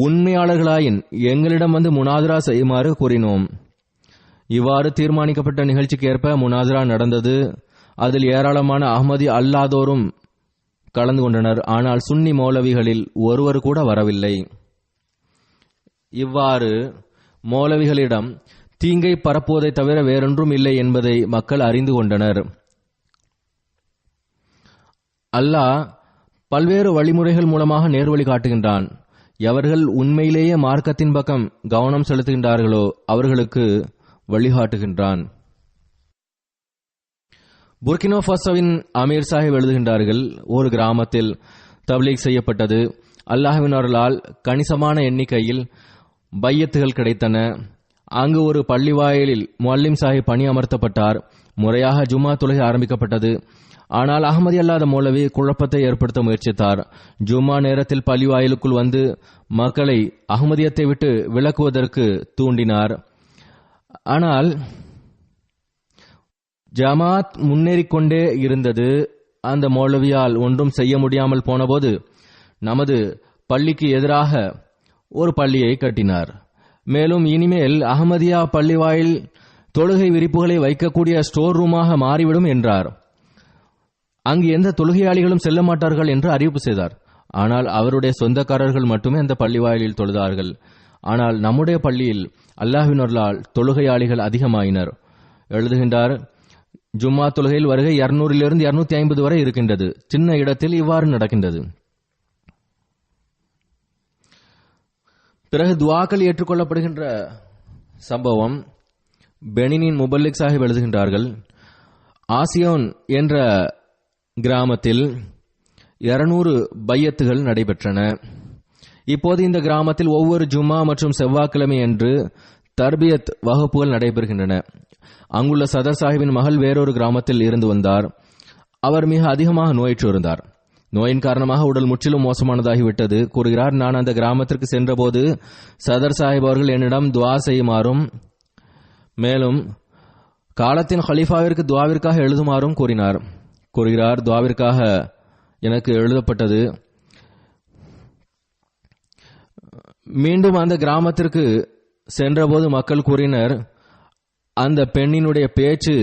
உண்மையாளர்களாயின் எங்களிடம் வந்து முனாதரா செய்யுமாறு கூறினோம். இவ்வாறு தீர்மானிக்கப்பட்ட நிகழ்ச்சிக்கு ஏற்ப முனாதரா நடந்தது. அதில் ஏராளமான அஹ்மதி அல்லாதோரும் கலந்து கொண்டனர். ஆனால் சுன்னி மௌலவிகளில் ஒருவர் கூட வரவில்லை. இவ்வாறு மௌலவிகளிடம் தீங்கை பரப்புவதை தவிர வேறொன்றும் இல்லை என்பதை மக்கள் அறிந்து கொண்டனர். அல்லாஹ் பல்வேறு வழிமுறைகள் மூலமாக நேர்வழி காட்டுகின்றான். எவர்கள் உண்மையிலேயே மார்க்கத்தின் பக்கம் கவனம் செலுத்துகின்றார்களோ அவர்களுக்கு வழிகாட்டுகின்றான். புர்கினோ ஃபாசோவின் அமீர் சாஹிப் எழுதுகின்றார்கள், ஒரு கிராமத்தில் தப்லீக் செய்யப்பட்டது. அல்லாஹ்வின் அருளால் கணிசமான எண்ணிக்கையில் பையத்துகள் கிடைத்தன. அங்கு ஒரு பள்ளிவாயிலில் முஅல்லிம் சாஹிப் பணி அமர்த்தப்பட்டார். முறையாக ஜும்மா தொழுகை ஆரம்பிக்கப்பட்டது. ஆனால் அஹ்மதி அல்லாத மௌலவி குழப்பத்தை ஏற்படுத்த முயற்சித்தார். ஜும்மா நேரத்தில் பள்ளிவாயிலுக்குள் வந்து மக்களை அஹ்மதியத்தை விட்டு விலக்குவதற்கு தூண்டினார். ஆனால் ஜமாத் முன்னேறிக்கொண்டே இருந்தது. அந்த மௌலவியால் ஒன்றும் செய்ய முடியாமல் போனபோது நமது பள்ளிக்கு எதிராக ஒரு பள்ளியை கட்டினார். மேலும் இனிமேல் அஹ்மதியா பள்ளிவாயில் தொழுகை விரிப்புகளை வைக்கக்கூடிய ஸ்டோர் ரூமாக மாறிவிடும் என்றார். அங்கு எந்த தொழுகையாளிகளும் செல்ல மாட்டார்கள் என்று அறிவிப்பு செய்தார். ஆனால் அவருடைய சொந்தக்காரர்கள் மட்டுமே அந்த பள்ளிவாயிலில் தொழுதார்கள். ஆனால் நம்முடைய பள்ளியில் அல்லாஹ்வின் அருளால் தொழுகையாளிகள் அதிகமாயினர். எழுதுகின்றார், ஜும்மா தொழுகையில் வருகை 200 to 250 வரை இருக்கின்றது. சின்ன இடத்தில் இவ்வாறு நடக்கின்றது. பிறகு துவாக்கள் ஏற்றுக்கொள்ளப்படுகின்ற சம்பவம் பெனினின் முபல்லிக் சாஹிப் எழுதுகின்றார்கள், ஆசியோன் என்ற கிராமத்தில் 200 பையத்துகள் நடைபெற்றன. இப்போது இந்த கிராமத்தில் ஒவ்வொரு ஜும்மா மற்றும் செவ்வாய்க்கிழமை என்று தர்பியத் வகுப்புகள் நடைபெறுகின்றன. அங்குள்ள சதர் சாஹிபின் மகள் வேறொரு கிராமத்தில் இருந்து வந்தார். அவர் மிக அதிகமாக நோயுற்று இருந்தார். நோயின் காரணமாக உடல் முற்றிலும் மோசமானதாகிவிட்டது. கூறுகிறார், நான் அந்த கிராமத்திற்கு சென்றபோது சதர் சாஹிப் அவர்கள் என்னிடம் துவா செய்யுமாறும் மேலும் காலத்தின் ஹலீஃபாவிற்கு துவாவிற்காக எழுதுமாறும் கூறினார். கூறுகிறார், துவாவிற்காக எனக்கு எழுதப்பட்டது. மீண்டும் அந்த கிராமத்திற்கு சென்றபோது மக்கள் கூறினர், அந்த பெண்ணினுடைய பேச்சு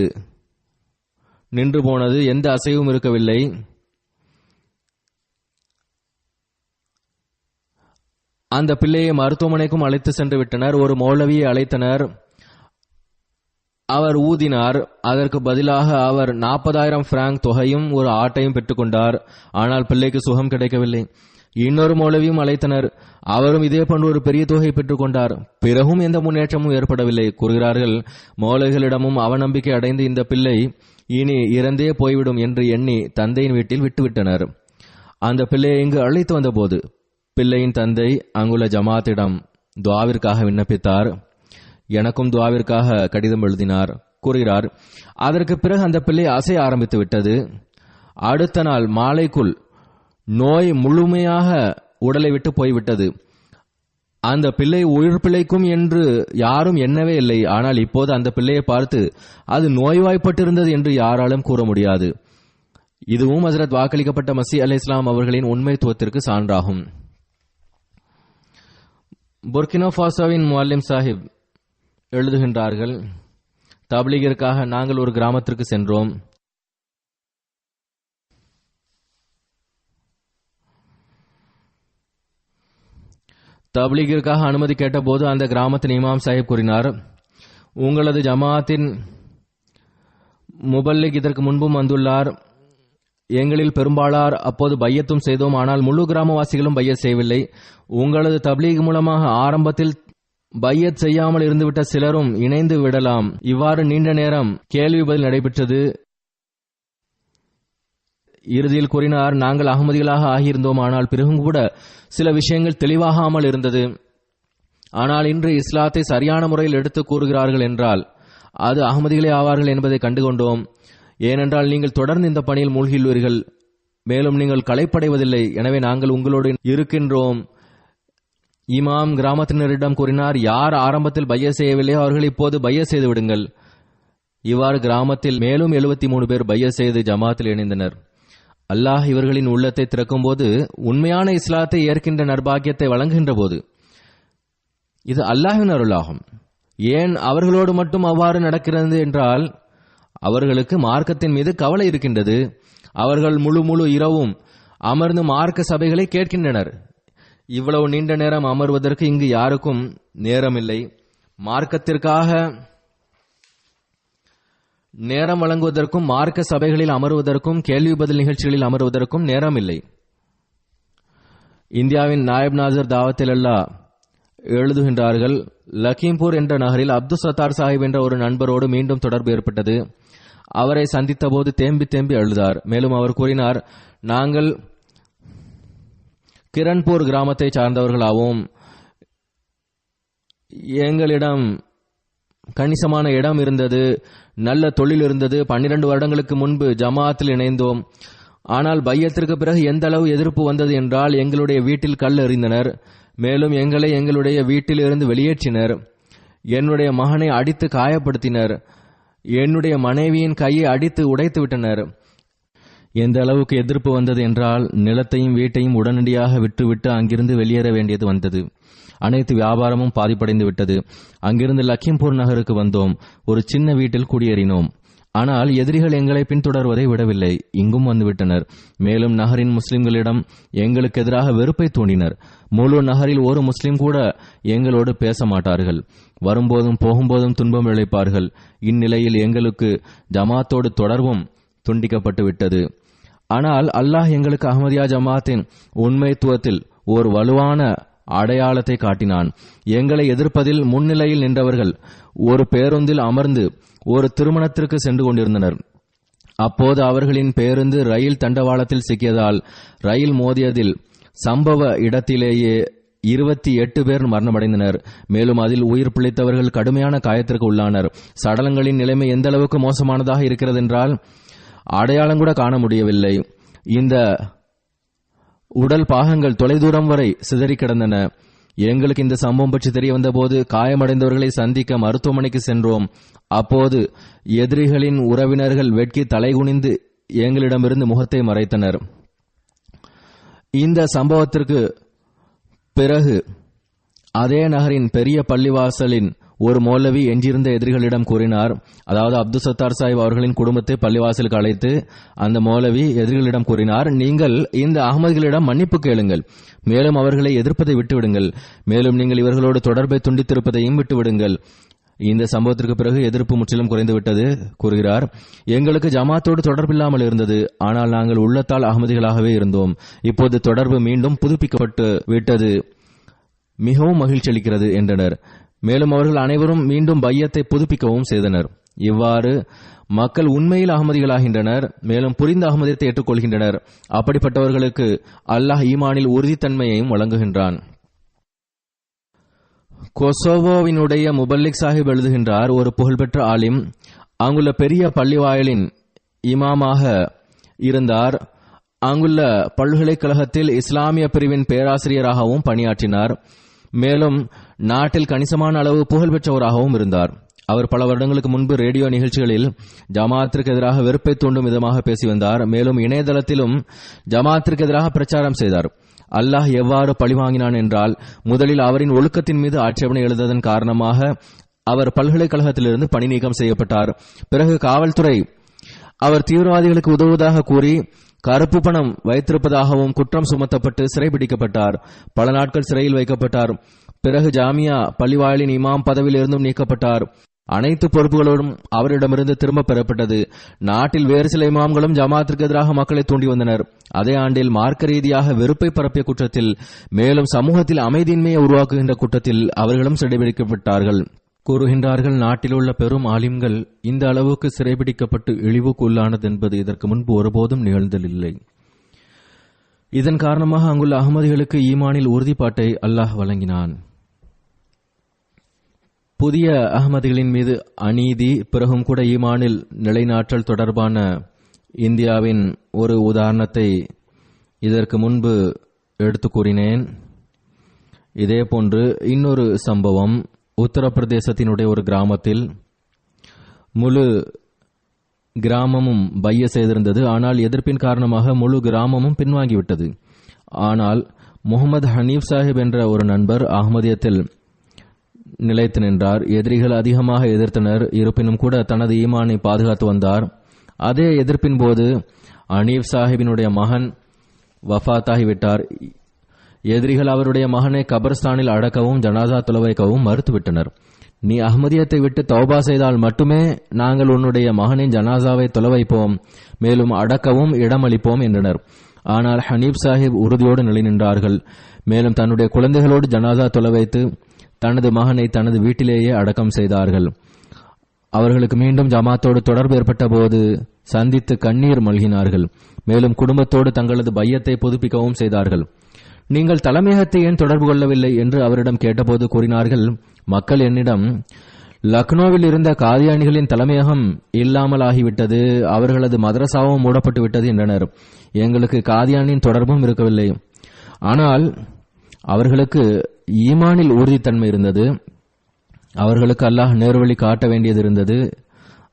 நின்று போனது, எந்த அசைவும் இருக்கவில்லை. அந்த பிள்ளையை மருத்துவமனைக்கும் அழைத்து சென்று விட்டனர். ஒரு மௌலவியை அழைத்தனர். அவர் ஊதினார். அதற்கு பதிலாக அவர் 40,000 பிராங்க் தொகையும் ஒரு ஆட்டையும் பெற்றுக்கொண்டார். ஆனால் பிள்ளைக்கு சுகம் கிடைக்கவில்லை. இன்னொரு மௌலவியும் அழைத்தனர். அவரும் இதே போன்று ஒரு பெரிய தொகையை பெற்றுக் கொண்டார். பிறகும் எந்த முன்னேற்றமும் ஏற்படவில்லை. கூறுகிறார்கள், மௌலவிகளிடமும் அவநம்பிக்கை அடைந்து இந்த பிள்ளை இனி இறந்தே போய்விடும் என்று எண்ணி தந்தையின் வீட்டில் விட்டுவிட்டனர். அந்த பிள்ளையை இங்கு அழைத்து வந்தபோது பிள்ளையின் தந்தை அங்குள்ள ஜமாத்திடம் துவாவிற்காக விண்ணப்பித்தார். எனக்கும் துவாவிற்காக கடிதம் எழுதினார். கூறுகிறார், அதற்கு பிறகு அந்த பிள்ளை அசைய ஆரம்பித்து விட்டது. அடுத்த நாள் மாலைக்குள் நோய் முழுமையாக உடலை விட்டு போய்விட்டது. அந்த பிள்ளை உயிர் பிழைக்கும் என்று யாரும் எண்ணவே இல்லை. ஆனால் இப்போது அந்த பிள்ளையை பார்த்து அது நோய்வாய்ப்பட்டிருந்தது என்று யாராலும் கூற முடியாது. இதுவும் ஹஜ்ரத் வாக்களிக்கப்பட்ட மசீஹ் அலைஹிஸ்ஸலாம் அவர்களின் உண்மைத்துவத்திற்கு சான்றாகும். புர்கினோ ஃபாசோவின் முஅல்லிம் சாஹிப் எழுதுகின்றார்கள், தப்லீகிற்காக நாங்கள் ஒரு கிராமத்திற்கு சென்றோம். தப்லீகிற்காக அனுமதி கேட்டபோது அந்த கிராமத்தின் இமாம் சாஹிப் கூறினார், உங்களது ஜமாத்தின் முபல்லிக் இதற்கு முன்பும் வந்துள்ளார். எங்களில் பெரும்பாலார் அப்போது பையத்தும் செய்தோம். ஆனால் முழு கிராமவாசிகளும் பையத் செய்யவில்லை. உங்களது தப்லீக் மூலமாக ஆரம்பத்தில் பையத் செய்யாமல் இருந்துவிட்ட சிலரும் இணைந்து விடலாம். இவ்வாறு நீண்ட நேரம் கேள்வி பதில் நடைபெற்றது. இறுதியில் கூறினார், நாங்கள் அகமதிகளாக ஆகியிருந்தோம். ஆனால் பிறகும் கூட சில விஷயங்கள் தெளிவாகாமல் இருந்தது. ஆனால் இன்று இஸ்லாத்தை சரியான முறையில் எடுத்து கூறுகிறார்கள் என்றால் அது அகமதிகளே ஆவார்கள் என்பதை கண்டுகொண்டோம். ஏனென்றால் நீங்கள் தொடர்ந்து இந்த பணியில் மூழ்கியுள்ளீர்கள், மேலும் நீங்கள் களைப்படைவதில்லை. எனவே நாங்கள் உங்களோடு இருக்கின்றோம். இமாம் கிராமத்தினரிடம் கூறினார், யார் ஆரம்பத்தில் பைய செய்யவில்லையோ அவர்கள் இப்போது பைய செய்து விடுங்கள். இவ்வாறு கிராமத்தில் மேலும் 73 பேர் பைய செய்து ஜமாத்தில் இணைந்தனர். அல்லாஹ் இவர்களின் உள்ளத்தை திறக்கும் போது, உண்மையான இஸ்லாத்தை ஏற்கின்ற நற்பாக்கியத்தை வழங்குகின்ற போது, இது அல்லாஹ்வின் அருளாகும். ஏன் அவர்களோடு மட்டும் அவ்வாறு நடக்கிறது என்றால் அவர்களுக்கு மார்க்கத்தின் மீது கவலை இருக்கின்றது. அவர்கள் முழு இரவும் அமர்ந்து மார்க்க சபைகளை கேட்கின்றனர். இவ்வளவு நீண்ட நேரம் அமர்வதற்கு இங்கு யாருக்கும் நேரமில்லை. மார்க்கத்திற்காக நேரம் வழங்குவதற்கும் மார்க்க சபைகளில் அமர்வதற்கும் கேள்வி பதில் நிகழ்ச்சிகளில் அமர்வதற்கும் நேரமில்லை. இந்தியாவின் நாயப் நாசர் தாவத்தில் அல்லாஹ் எழுதுகின்றார்கள், லக்கீம்பூர் என்ற நகரில் அப்துல் சத்தார் சாஹிப் என்ற ஒரு நண்பரோடு மீண்டும் தொடர்பு ஏற்பட்டது. அவரை சந்தித்த போது தேம்பி தேம்பி அழுதார். மேலும் அவர் கூறினார், நாங்கள் கிரண்பூர் கிராமத்தை சார்ந்தவர்களாகவும் எங்களிடம் கணிசமான இடம் இருந்தது, நல்ல தொழில் இருந்தது. 12 வருடங்களுக்கு முன்பு ஜமாத்தில் இணைந்தோம். ஆனால் பையத்திற்கு பிறகு எந்த அளவு எதிர்ப்பு வந்தது என்றால் எங்களுடைய வீட்டில் கல் எறிந்தனர். மேலும் எங்களை எங்களுடைய வீட்டில் இருந்து வெளியேற்றினர். என்னுடைய மகனை அடித்து காயப்படுத்தினர். என்னுடைய மனைவியின் கையை அடித்து உடைத்து விட்டனர். எந்த அளவுக்கு எதிர்ப்பு வந்தது என்றால் நிலத்தையும் வீட்டையும் உடனடியாக விட்டுவிட்டு அங்கிருந்து வெளியேற வேண்டியது வந்தது. அனைத்து வியாபாரமும் பாதிப்படைந்து விட்டது. அங்கிருந்து லக்கிம்பூர் நகருக்கு வந்தோம். ஒரு சின்ன வீட்டில் குடியேறினோம். ஆனால் எதிரிகள் எங்களை பின்தொடர்வதை விடவில்லை. இங்கும் வந்துவிட்டனர். மேலும் நகரின் முஸ்லிம்களிடம் எங்களுக்கு எதிராக வெறுப்பை தூண்டினர். முழு நகரில் ஒரு முஸ்லிம் கூட எங்களோடு பேச மாட்டார்கள். வரும்போதும் போகும்போதும் துன்பம் இழைப்பார்கள். இந்நிலையில் எங்களுக்கு ஜமாத்தோடு தொடர்பும் துண்டிக்கப்பட்டு விட்டது. ஆனால் அல்லாஹ் எங்களுக்கு அஹ்மதியா ஜமாத்தின் உண்மைத்துவத்தில் ஒரு வலுவான அடையாளத்தை காட்டினான். எங்களை எதிர்ப்பதில் முன்னிலையில் நின்றவர்கள் ஒரு பேருந்தில் அமர்ந்து ஒரு திருமணத்திற்கு சென்று கொண்டிருந்தனர். அப்போது அவர்களின் பேருந்து ரயில் தண்டவாளத்தில் சிக்கியதால் ரயில் மோதியதில் சம்பவ இடத்திலேயே 28 பேர் மரணமடைந்தனர். மேலும் அதில் உயிர் பிழைத்தவர்கள் கடுமையான காயத்திற்கு உள்ளானர். சடலங்களின் நிலைமை எந்த அளவுக்கு மோசமானதாக இருக்கிறது என்றால் அடையாளம் கூட காண முடியவில்லை. இந்த உடல் பாகங்கள் தொலைதூரம் வரை சிதறி கிடந்தன. எங்களுக்கு இந்த சம்பவம் பற்றி தெரிய வந்தபோது காயமடைந்தவர்களை சந்திக்க மருத்துவமனைக்கு சென்றோம். அப்போது எதிரிகளின் உறவினர்கள் வெட்கி தலைகுனிந்து எங்களிடமிருந்து முகத்தை மறைத்தனர். இந்த சம்பவத்திற்கு பிறகு அதே நகரின் பெரிய பள்ளிவாசலின் ஒரு மௌலவி எஞ்சியிருந்த எதிரிகளிடம் கூறினார். அதாவது அப்துல் சத்தார் சாஹிப் அவர்களின் குடும்பத்தை பள்ளிவாசலுக்கு அழைத்து அந்த மௌலவி எதிரிகளிடம் கூறினார், நீங்கள் இந்த அகமதிகளிடம் மன்னிப்பு கேளுங்கள். மேலும் அவர்களை எதிர்ப்பதை விட்டுவிடுங்கள். மேலும் நீங்கள் இவர்களோடு தொடர்பை துண்டித்திருப்பதையும் விட்டுவிடுங்கள். இந்த சம்பவத்திற்கு பிறகு எதிர்ப்பு முற்றிலும் குறைந்துவிட்டது கூறுகிறார். எங்களுக்கு ஜமாத்தோடு தொடர்பில்லாமல் இருந்தது. ஆனால் நாங்கள் உள்ளத்தால் அகமதிகளாகவே இருந்தோம். இப்போது தொடர்பு மீண்டும் புதுப்பிக்கப்பட்டு விட்டது. மிகவும் மகிழ்ச்சி அளிக்கிறது என்றனர். மேலும் அவர்கள் அனைவரும் மீண்டும் பையத்தை புதுப்பிக்கவும் செய்தனர். இவ்வாறு மக்கள் உண்மையில் அகமதிகளாகின்றனர். மேலும் புரிந்த அகமதியத்தை ஏற்றுக்கொள்கின்றனர். அப்படிப்பட்டவர்களுக்கு அல்லாஹ் ஈமானில் உறுதித்தன்மையையும் வழங்குகின்றான். கொசோவோவினுடைய முபல்லிக் சாஹிப் எழுதுகின்றார், ஒரு புகழ்பெற்ற ஆலிம் அங்குள்ள பெரிய பள்ளிவாயலின் இமாமாக இருந்தார். அங்குள்ள பல்கலைக்கழகத்தில் இஸ்லாமிய பிரிவின் பேராசிரியராகவும் பணியாற்றினார். மேலும் நாட்டில் கணிசமான அளவு புகழ்பெற்றவராகவும் இருந்தார். அவர் பல வருடங்களுக்கு முன்பு ரேடியோ நிகழ்ச்சிகளில் ஜமாத்திற்கு எதிராக வெறுப்பை தூண்டும் விதமாக பேசி வந்தார். மேலும் இணையதளத்திலும் ஜமாத்திற்கு எதிராக பிரச்சாரம் செய்தார். அல்லாஹ் எவ்வாறு பழிவாங்கினான் என்றால், முதலில் அவரின் ஒழுக்கத்தின் மீது ஆட்சேபனை எழுததன் காரணமாக அவர் பல்கலைக்கழகத்திலிருந்து பணி நீக்கம் செய்யப்பட்டார். பிறகு காவல்துறை அவர் தீவிரவாதிகளுக்கு உதவுவதாக கூறி கருப்பு பணம் வைத்திருப்பதாகவும் குற்றம் சுமத்தப்பட்டு சிறைபிடிக்கப்பட்டார். பல நாட்கள் சிறையில் வைக்கப்பட்டார். பிறகு ஜாமியா பள்ளிவாயலின் இமாம் பதவியில் இருந்தும் நீக்கப்பட்டார். அனைத்து பொறுப்புகளோடும் அவரிடமிருந்து திரும்ப பெறப்பட்டது. நாட்டில் வேறு சில இமாம்களும் ஜமாத்திற்கு எதிராக மக்களை தூண்டி வந்தனர். அதே ஆண்டில் மார்க்க ரீதியாக வெறுப்பை பரப்பிய குற்றத்தில், மேலும் சமூகத்தில் அமைதியின்மையை உருவாக்குகின்ற குற்றத்தில் அவர்களும் சிறைபிடிக்கப்பட்டார்கள். கூறுகின்றார்கள், நாட்டில் உள்ள பெரும் ஆலிம்கள் இந்த அளவுக்கு சிறைபிடிக்கப்பட்டு இழிவுக்கு உள்ளானது என்பது இதற்கு முன்பு ஒருபோதும் நிகழ்ந்ததில்லை. இதன் காரணமாக அங்குள்ள அகமதிகளுக்கு ஈமானில் உறுதிப்பாட்டை அல்லாஹ் வழங்கினான். புதிய அகமதிகளின் மீது அநீதி பிறகும் கூட ஈமானில் நிலைநாட்டல் தொடர்பான இந்தியாவின் ஒரு உதாரணத்தை இதற்கு முன்பு எடுத்து கூறினேன். இதேபோன்று இன்னொரு சம்பவம், உத்தரப்பிரதேசத்தினுடைய ஒரு கிராமத்தில் முழு கிராமமும் பைய செய்திருந்தது. ஆனால் எதிர்ப்பின் காரணமாக முழு கிராமமும் பின்வாங்கிவிட்டது. ஆனால் முகமது ஹனீப் சாஹிப் என்ற ஒரு நண்பர் அஹ்மதியத்தில் நிலைத்து நின்றார். எதிரிகள் அதிகமாக எதிர்த்தனர். இருப்பினும் கூட தனது ஈமானை பாதுகாத்து வந்தார். அதே எதிர்ப்பின் போது ஹனீப் சாஹிபினுடைய மகன் வஃபாத்தாகிவிட்டார். எதிரிகள் அவருடைய மகனை கபர்ஸ்தானில் அடக்கவும் ஜனாசா தொலை வைக்கவும் மறுத்துவிட்டனர். நீ அஹ்மதியத்தை விட்டு தௌபா செய்தால் மட்டுமே நாங்கள் உன்னுடைய மகனின் ஜனாசாவை தொலை வைப்போம், மேலும் அடக்கவும் இடமளிப்போம் என்றனர். ஆனால் ஹனீப் சாஹிப் உறுதியோடு நிலை நின்றார்கள். மேலும் தன்னுடைய குழந்தைகளோடு ஜனாசா தொலை வைத்து தனது மகனை தனது வீட்டிலேயே அடக்கம் செய்தார்கள். அவர்களுக்கு மீண்டும் ஜமாத்தோடு தொடர்பு ஏற்பட்ட போது சந்தித்து கண்ணீர் மல்கினார்கள். மேலும் குடும்பத்தோடு தங்களது பையத்தை புதுப்பிக்கவும் செய்தார்கள். நீங்கள் தலைமையகத்தை ஏன் தொடர்பு கொள்ளவில்லை என்று அவரிடம் கேட்டபோது கூறினார்கள், மக்கள் என்னிடம் லக்னோவில் இருந்த காதியானிகளின் தலைமையகம் இல்லாமல் ஆகிவிட்டது, அவர்களது மதரசாவும் மூடப்பட்டு விட்டது என்றனர். எங்களுக்கு காதியானின் தொடர்பும் இருக்கவில்லை. ஆனால் அவர்களுக்கு ஈமானில் உறுதித்தன்மை இருந்தது. அவர்களுக்கு அல்லாஹ் நேர்வழி காட்ட வேண்டியது இருந்தது.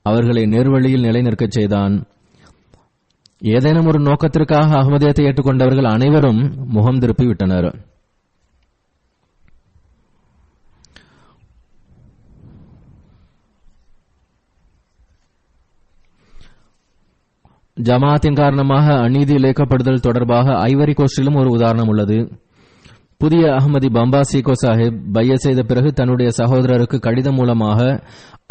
அவர்களை நேர்வழியில் நிலைநிற்கச் செய்தான். ஏதேனும் ஒரு நோக்கத்திற்காக அஹ்மதியத்தை ஏற்றுக்கொண்டவர்கள் அனைவரும் முகம் திருப்பிவிட்டனர். ஜமாத்தின் காரணமாக அநீதி இழைக்கப்படுதல் தொடர்பாக ஐவரி கோஸ்டிலும் ஒரு உதாரணம் உள்ளது. புதிய அஹ்மதி பம்பா சீகோ சாஹிப் பைய செய்த பிறகு தன்னுடைய சகோதரருக்கு கடிதம் மூலமாக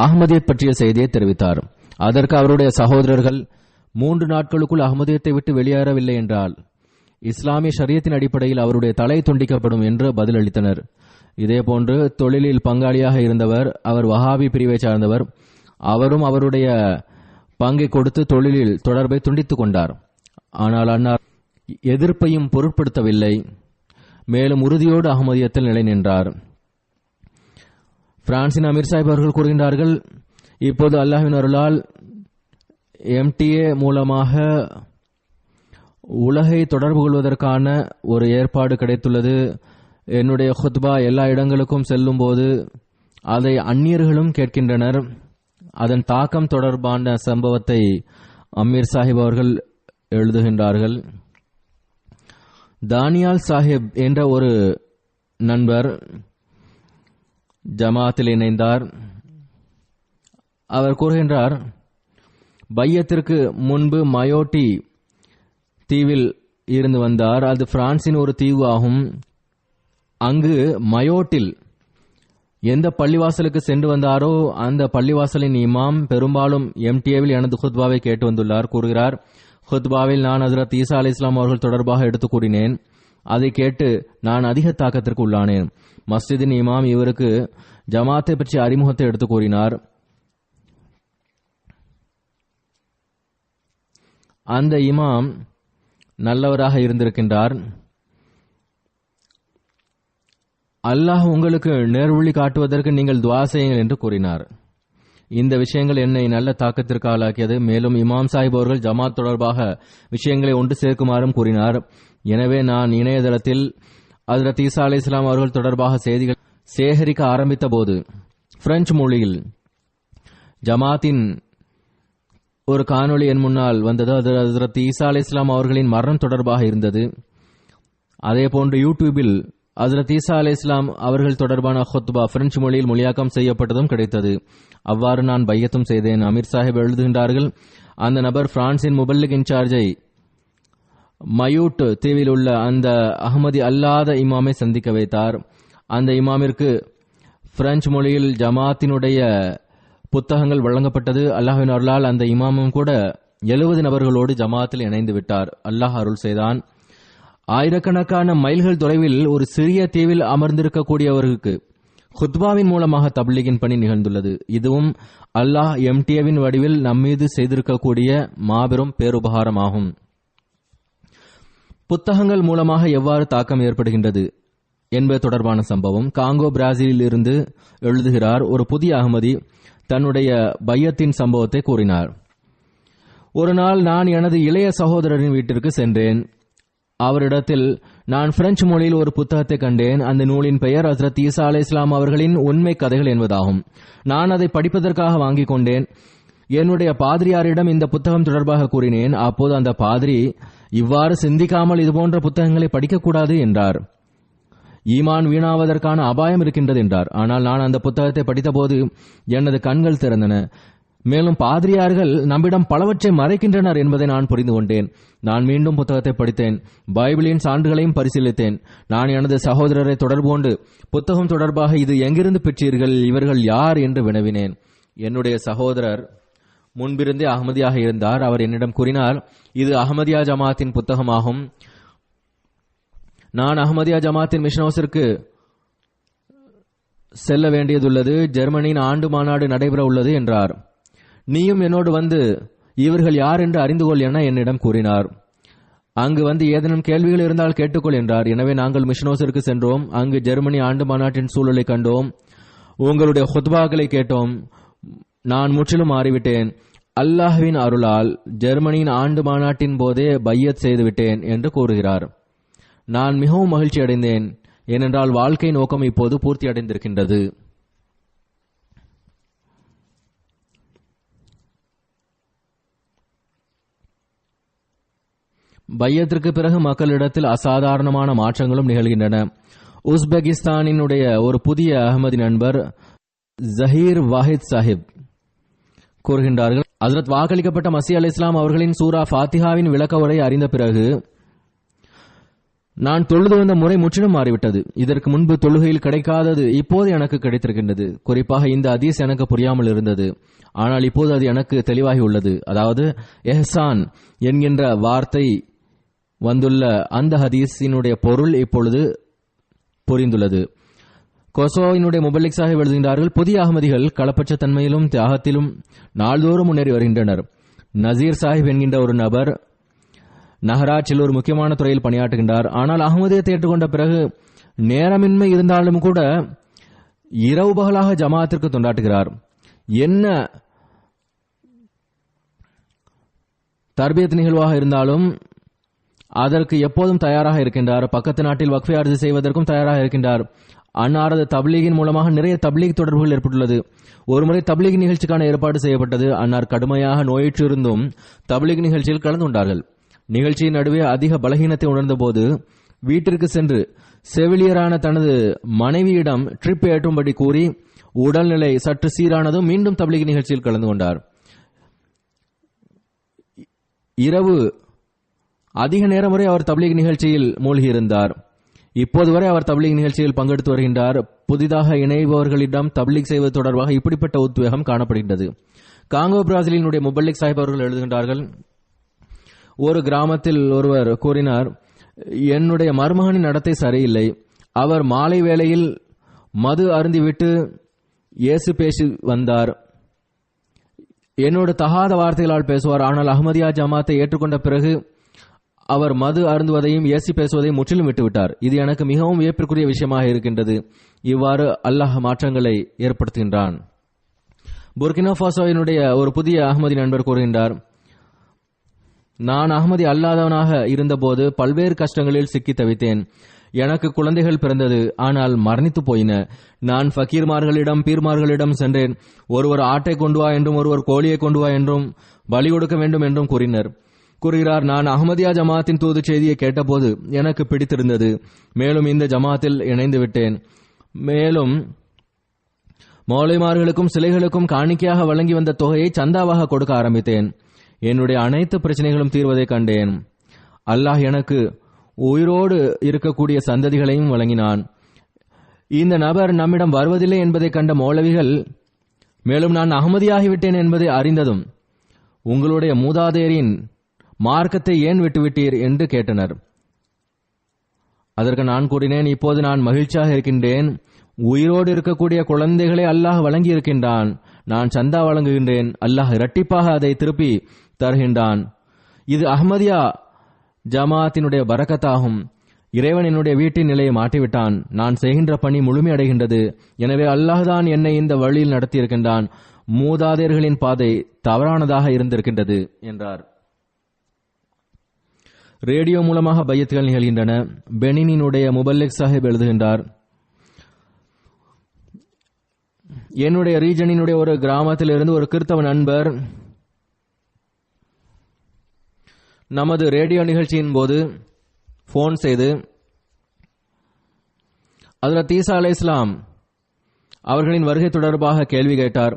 அஹ்மதியத் பற்றிய செய்தியை தெரிவித்தார். அதற்கு அவருடைய சகோதரர்கள் 3 நாட்களுக்குள் அஹ்மதியத்தை விட்டு வெளியேறவில்லை என்றால் இஸ்லாமிய ஷரியத்தின் அடிப்படையில் அவருடைய தலை துண்டிக்கப்படும் என்று பதிலளித்தனர். இதேபோன்று தொழிலில் பங்காளியாக இருந்தவர், அவர் வஹாபி பிரிவை சார்ந்தவர், அவரும் அவருடைய பங்கை கொடுத்து தொழிலில் தொடர்பை துண்டித்துக் கொண்டார். ஆனால் அன்னார் எதிர்ப்பையும் பொருட்படுத்தவில்லை. மேலும் உறுதியோடு அஹ்மதியத்தில் நிலை நின்றார். பிரான்சின் அமீர் சாஹிப் அவர்கள் கூறுகின்றார்கள், இப்போது அல்லாஹ்வின் அருளால் MTA மூலமாக உலகை தொடர்பு கொள்வதற்கான ஒரு ஏற்பாடு கிடைத்துள்ளது. என்னுடைய ஹுத்பா எல்லா இடங்களுக்கும் செல்லும் போது அதை அந்நியர்களும் கேட்கின்றனர். அதன் தாக்கம் தொடர்பான சம்பவத்தை அமீர் சாஹிப் அவர்கள் எழுதுகின்றார்கள். தானியால் சாஹிப் என்ற ஒரு நண்பர் ஜமாத்தில் இணைந்தார். அவர் கூறுகின்றார், பையத்திற்கு முன்பு மயோட்டி தீவில் இருந்து வந்தார். அது பிரான்சின் ஒரு தீவு ஆகும். அங்கு மயோட்டில் எந்த பள்ளிவாசலுக்கு சென்று வந்தாரோ அந்த பள்ளிவாசலின் இமாம் பெரும்பாலும் MTAவில் எனது ஹுத்பாவை கேட்டு வந்துள்ளார். கூறுகிறார், ஹுத்பாவில் நான் ஹஜ்ரத் ஈசா அலைஹிஸ்ஸலாம் அவர்கள் தொடர்பாக எடுத்து கூறினேன். அதை கேட்டு நான் அதிக தாக்கத்திற்கு உள்ளானேன். மஸ்ஜிதின் இமாம் இவருக்கு ஜமாத்தை பற்றிய அறிமுகத்தை எடுத்து கூறினார். அந்த இமாம் நல்லவராக இருந்திருக்கின்றார். அல்லாஹ் உங்களுக்கு நேர்வழி காட்டுவதற்கு நீங்கள் துஆ செய்யுங்கள் என்று கூறினார். இந்த விஷயங்கள் என்னை நல்ல தாக்கத்திற்கு ஆளாக்கியது. மேலும் இமாம் சாஹிப் அவர்கள் ஜமாத் தொடர்பாக விஷயங்களை ஒன்று சேர்க்குமாறும் கூறினார். எனவே நான் இணையதளத்தில் ஹஜ்ரத் ஈசா அலைஹிஸ்ஸலாம் அவர்கள் தொடர்பாக செய்திகள் சேகரிக்க ஆரம்பித்த போது பிரெஞ்சு மொழியில் ஜமாத்தின் ஒரு காணொளி என் முன்னால் வந்தது. அது ஹஜ்ரத் ஈசா அலைஹிஸ்ஸலாம் அவர்களின் மரணம் தொடர்பாக இருந்தது. அதேபோன்று யூடியூபில் ஹஜ்ரத் ஈசா அலைஹிஸ்ஸலாம் அவர்கள் தொடர்பான ஹுத்பா பிரெஞ்சு மொழியில் மொழியாக்கம் செய்யப்பட்டதும் கிடைத்தது. அவ்வாறு நான் பையத்தும் செய்தேன். அமீர் சாஹிப் எழுதுகின்றார்கள், அந்த நபர் பிரான்சின் முபல்லிக் இன்சார்ஜை மயூட் தீவில் உள்ள அந்த அஹ்மதி அல்லாத இமாமை சந்திக்க வைத்தார். அந்த இமாமிற்கு பிரெஞ்சு மொழியில் ஜமாத்தினுடைய புத்தகங்கள் வழங்கப்பட்டது. அல்லாஹ்வின் அருளால் அந்த இமாமும் கூட 70 நபர்களோடு ஜமாத்தில் இணைந்து விட்டார். அல்லாஹ் அருள் செய்தான். ஆயிரக்கணக்கான மைல்கள் தொலைவில் ஒரு சிறிய தீவில் அமர்ந்திருக்கக்கூடியவர்களுக்கு ஹுத்பாவின் மூலமாக தப்லீகின் பணி நிகழ்ந்துள்ளது. இதுவும் அல்லாஹ் எம்டிஏவின் வடிவில் நம்மீது செய்திருக்கக்கூடிய மாபெரும் பேருபகாரமாகும். புத்தகங்கள் மூலமாக எவ்வாறு தாக்கம் ஏற்படுகின்றது என்பது தொடர்பான சம்பவம். காங்கோ பிராசிலில் இருந்து எழுதுகிறார். ஒரு புதிய அகமதி தன்னுடைய பையத்தின் சம்பவத்தை கூறினார். ஒரு நாள் நான் எனது இளைய சகோதரரின் வீட்டிற்கு சென்றேன். அவரிடத்தில் நான் பிரெஞ்சு மொழியில் ஒரு புத்தகத்தை கண்டேன். அந்த நூலின் பெயர் ஹஸ்ரத் ஈசா அலைஹிஸ்ஸலாம் அவர்களின் உண்மை கதைகள் என்பதாகும். நான் அதை படிப்பதற்காக வாங்கிக் கொண்டேன். என்னுடைய பாதிரியாரிடம் இந்த புத்தகம் தொடர்பாக கூறினேன். அப்போது அந்த பாதிரி, இவ்வாறு சிந்திக்காமல் இதுபோன்ற புத்தகங்களை படிக்கக்கூடாது என்றார். ஈமான் வீணாவதற்கான அபாயம் இருக்கின்றது என்றார். ஆனால் நான் அந்த புத்தகத்தை படித்தபோது எனது கண்கள் திறந்தன. மேலும் பாதிரியார்கள் நம்மிடம் பலவற்றை மறைக்கின்றனர் என்பதை நான் புரிந்து கொண்டேன். நான் மீண்டும் புத்தகத்தை படித்தேன். பைபிளின் சான்றுகளையும் பரிசீலித்தேன். நான் எனது சகோதரரை தொடர்பு கொண்டு புத்தகம் தொடர்பாக இது எங்கிருந்து பெற்றீர்கள், இவர்கள் யார் என்று வினவினேன். என்னுடைய சகோதரர் முன்பிருந்தே அகமதியாக இருந்தார். அவர் என்னிடம் கூறினார், இது அகமதியா ஜமாத்தின் புத்தகமாகும். நான் அகமதியா ஜமாத்தின் மிஷன் ஹவுஸிற்கு செல்ல வேண்டியதுள்ளது. ஜெர்மனியின் ஆண்டு மாநாடு நடைபெற உள்ளது என்றார். நீயும் என்னோடு வந்து இவர்கள் யார் என்று அறிந்து கொள் என என்னிடம் கூறினார். அங்கு வந்து ஏதேனும் கேள்விகள் இருந்தால் கேட்டுக்கொள் என்றார். எனவே நாங்கள் மிஷன் ஹவுஸிற்கு சென்றோம். அங்கு ஜெர்மனி ஆண்டு மாநாட்டின் சூழலை கண்டோம். உங்களுடைய ஹுத்பாக்களை கேட்டோம். நான் முற்றிலும் மாறிவிட்டேன். அல்லாஹ்வின் அருளால் ஜெர்மனியின் ஆண்டு மாநாட்டின் போதே பையத் செய்துவிட்டேன் என்று கூறுகிறார். நான் மிகவும் மகிழ்ச்சி அடைந்தேன். ஏனென்றால் வாழ்க்கை நோக்கம் இப்போது பூர்த்தி அடைந்திருக்கின்றது. பையத்திற்கு பிறகு மக்களிடத்தில் அசாதாரணமான மாற்றங்களும் நிகழ்கின்றன. உஸ்பெகிஸ்தானினுடைய ஒரு புதிய அகமதி நண்பர் ஜஹீர் வாஹித் சாஹிப் கூறுகின்றார்கள், ஹஜ்ரத் வாக்களிக்கப்பட்ட மசீஹ் அலைஹிஸ்ஸலாம் அவர்களின் சூரா ஃபாத்திஹாவின் விளக்க உரை அறிந்த பிறகு நான் தொழுது வந்த முறை முற்றிலும் மாறிவிட்டது. இதற்கு முன்பு தொழுகையில் கிடைக்காதது இப்போது எனக்கு கிடைத்திருக்கின்றது. குறிப்பாக இந்த ஹதீஸ் எனக்கு புரியாமல் இருந்தது. ஆனால் இப்போது அது எனக்கு தெளிவாகி உள்ளது. அதாவது எஹ்சான் என்கின்ற வார்த்தை வந்துள்ள அந்த ஹதீஸினுடைய பொருள் இப்பொழுது புரிந்துள்ளது. கொசோவினுடைய முபல்லிக் சாஹிப் எழுதுகின்றார்கள், புதிய அகமதிகள் களப்பற்ற தன்மையிலும் தியாகத்திலும் நாள்தோறும் முன்னேறி வருகின்றனர். நசீர் சாஹிப் என்கின்ற ஒரு நபர் நஹராச்சில் ஒரு முக்கியமான துறையில் பணியாற்றுகின்றார். ஆனால் அகமதியத்தை ஏற்றுக்கொண்ட பிறகு நேரமின்மை இருந்தாலும் கூட இரவு பகலாக ஜமாத்திற்கு தொண்டாற்றுகிறார். என்ன தர்பியத் நிகழ்வாக இருந்தாலும் அதற்கு எப்போதும் தயாராக இருக்கின்றார். பக்கத்து நாட்டில் வக்ஃபை அர்ஜி செய்வதற்கும் தயாராக இருக்கின்றார். அன்னாரது தப்லீகின் மூலமாக நிறைய தப்லீக் தொடர்புகள் ஏற்பட்டுள்ளது. ஒருமுறை தப்லீக் நிகழ்ச்சிக்கான ஏற்பாடு செய்யப்பட்டது. அன்னார் கடுமையாக நோயுற்று இருந்தும் தப்லீக் நிகழ்ச்சியில் கலந்து கொண்டார்கள். நிகழ்ச்சியின் நடுவே அதிக பலகீனத்தை உணர்ந்தபோது வீட்டிற்கு சென்று செவிலியரான தனது மனைவியிடம் ட்ரிப் ஏற்றும்படி கூறி உடல்நிலை சற்று சீரானதும் மீண்டும் தப்லீக் நிகழ்ச்சியில் கலந்து கொண்டார். இரவு அதிக நேரம் வரை அவர் தப்லீக் நிகழ்ச்சியில் மூழ்கியிருந்தார். இப்போது வரை அவர் தப்லீக் நிகழ்ச்சியில் பங்கெடுத்து வருகின்றார். புதிதாக இணைபவர்களிடம் தப்லீக் செய்வது தொடர்பாக இப்படிப்பட்ட உத்வேகம் காணப்படுகின்றது. காங்கோ பிராசிலினுடைய முபல்லிக் சாஹிப் அவர்கள் எழுதுகின்றார்கள், ஒரு கிராமத்தில் ஒருவர் கூறினார், என்னுடைய மருமகனின் நடத்தை சரியில்லை. அவர் மாலை வேளையில் மது அருந்திவிட்டு இயேசு பேசி வந்தார். என்னோடு தகாத வார்த்தைகளால் பேசுவார். ஆனால் அஹ்மதியா ஜமாத்தை ஏற்றுக்கொண்ட பிறகு அவர் மது அருந்துவதையும் இயேசு பேசுவதையும் முற்றிலும் விட்டுவிட்டார். இது எனக்கு மிகவும் வியப்பிற்குரிய விஷயமாக இருக்கின்றது. இவ்வாறு அல்லாஹ் மாற்றங்களை ஏற்படுத்துகின்றான். புர்கினா ஃபாசோவினுடைய ஒரு புதிய அஹ்மதி நண்பர் கூறுகின்றார், நான் அஹ்மதி அல்லாதவனாக இருந்தபோது பல்வேறு கஷ்டங்களில் சிக்கி தவித்தேன். எனக்கு குழந்தைகள் பிறந்தது, ஆனால் மரணித்து போயின. நான் ஃபக்கீர்மார்களிடம் பீர்மார்களிடம் சென்றேன். ஒருவர் ஆட்டை கொண்டு வா என்றும் ஒருவர் கோழியை கொண்டு வா என்றும் பலி கொடுக்க வேண்டும் என்றும் கூறுகிறார். நான் அஹ்மதியா ஜமாத்தின் தூது செய்தியை கேட்டபோது எனக்கு பிடித்திருந்தது. மேலும் இந்த ஜமாத்தில் இணைந்து விட்டேன். மேலும் மௌலைமார்களுக்கும் சிலைகளுக்கும் காணிக்கையாக வழங்கி வந்த தொகையை சந்தாவாக கொடுக்க ஆரம்பித்தேன். என்னுடைய அனைத்து பிரச்சனைகளும் தீர்வதை கண்டேன். அல்லாஹ் எனக்கு உயிரோடு இருக்கக்கூடிய சந்ததிகளையும் வழங்கினான். இந்த நபர் நம்மிடம் வருவதில்லை என்பதை கண்ட மௌலவிகள் மேலும் நான் அகமதியாகிவிட்டேன் என்பதை அறிந்ததும் உங்களுடைய மூதாதையரின் மார்க்கத்தை ஏன் விட்டுவிட்டீர் என்று கேட்டனர். அதற்கு நான் கூறினேன், இப்போது நான் மகிழ்ச்சியாக இருக்கின்றேன். உயிரோடு இருக்கக்கூடிய குழந்தைகளை அல்லாஹ் வழங்கியிருக்கின்றான். நான் சந்தா வழங்குகின்றேன். அல்லாஹ் இரட்டிப்பாக அதை திருப்பி தருகின்றான். இது அஹ்மதியா ஜமாத்தினுடைய பரக்கத்தாகும். இறைவன் என்னுடைய வீட்டின் நிலையை மாற்றிவிட்டான். நான் செய்கின்ற பணி முழுமையடைகின்றது. எனவே அல்லாஹ் தான் என்னை இந்த வழியில் நடத்தியிருக்கின்றான். மூதாதையர்களின் பாதை தவறானதாக இருந்திருக்கின்றது என்றார். ரேடியோ மூலமாக பையத்துகள் நிகழ்கின்றன. பெனினுடைய முபல்லிக் சாஹிப் எழுதுகின்றார், என்னுடைய ரீஜனினுடைய ஒரு கிராமத்தில் இருந்து ஒரு கிறிஸ்தவ நண்பர் நமது ரேடியோ நிகழ்ச்சியின் போது போன் செய்து ஹஜ்ரத் ஈசா அலைஹிஸ்ஸலாம் அவர்களின் வருகை தொடர்பாக கேள்வி கேட்டார்.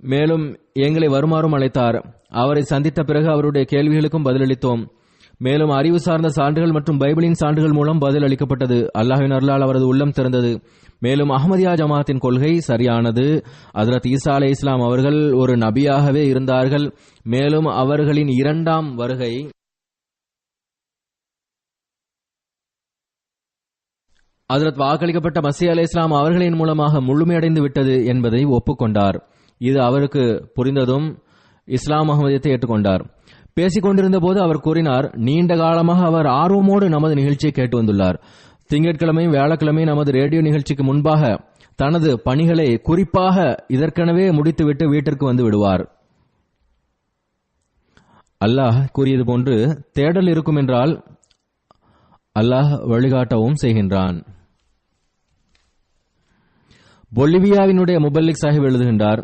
மேலும் எங்களை வருமாறும் அழைத்தார். அவரை சந்தித்த பிறகு அவருடைய கேள்விகளுக்கும் பதிலளித்தோம். மேலும் அறிவு சார்ந்த சான்றுகள் மற்றும் பைபிளின் சான்றுகள் மூலம் பதில் அளிக்கப்பட்டது. அல்லாஹ்வின் அருளால் அவரது உள்ளம் திறந்தது. மேலும் அஹ்மதியா ஜமாத்தின் கொள்கை சரியானது. ஹஜ்ரத் ஈசா அலைஹிஸ்ஸலாம் அவர்கள் ஒரு நபியாகவே இருந்தார்கள். மேலும் அவர்களின் இரண்டாம் வருகை ஹஜ்ரத் வாக்களிக்கப்பட்ட மஸீஹ் அலைஹிஸ்ஸலாம் அவர்களின் மூலமாக முழுமையடைந்து விட்டது என்பதை ஒப்புக்கொண்டார். இது அவருக்கு புரிந்ததும் இஸ்லாம் அஹ்மதியத்தை ஏற்றுக்கொண்டார். பேசிக் கொண்டிருந்த போது அவர் கூறினார், நீண்ட காலமாக அவர் ஆர்வமோடு நமது நிகழ்ச்சியை கேட்டு வந்துள்ளார். திங்கட்கிழமையும் வியாழக்கிழமையும் நமது ரேடியோ நிகழ்ச்சிக்கு முன்பாக தனது பணிகளை குறிப்பாக இதற்கெனவே முடித்துவிட்டு வீட்டிற்கு வந்து விடுவார். அல்லாஹ் கூறியது போன்று தேடல் இருக்கும் என்றால் அல்லாஹ் வழிகாட்டவும் செய்கின்றான். பொலிவியாவினுடைய முபல்லிக் சாஹிப் எழுதுகின்றார்,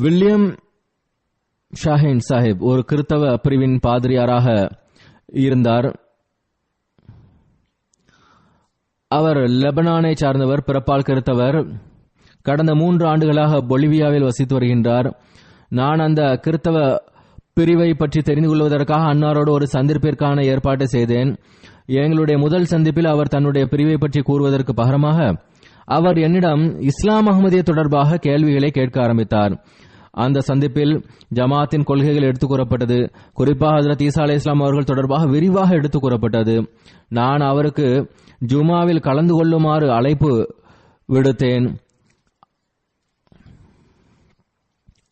வில்லியம் ஷாஹின் சாஹிப் ஒரு கிறிஸ்தவ பிரிவின் பாதிரியாராக இருந்தார். அவர் லெபனானை சார்ந்தவர், பிறப்பால் கிறிஸ்தவர். கடந்த 3 ஆண்டுகளாக பொலிவியாவில் வசித்து வருகின்றார். நான் அந்த கிறிஸ்தவ பிரிவை பற்றி தெரிந்து கொள்வதற்காக அன்னாரோடு ஒரு சந்திப்பிற்கான ஏற்பாட்டை செய்தேன். எங்களுடைய முதல் சந்திப்பில் அவர் தன்னுடைய பிரிவை பற்றி கூறுவதற்கு பகரமாக அவர் என்னிடம் இஸ்லாம் அஹ்மதியா தொடர்பாக கேள்விகளை கேட்க ஆரம்பித்தார். அந்த சந்திப்பில் ஜமாத்தின் கொள்கைகள் எடுத்துக் கூறப்பட்டது. குறிப்பாக ஹஜ்ரத் ஈசா அலைஹிஸ்ஸலாம் அவர்கள் தொடர்பாக விரிவாக எடுத்துக் கூறப்பட்டது. நான் அவருக்கு ஜுமாவில் கலந்து கொள்ளுமாறு அழைப்பு விடுத்தேன்.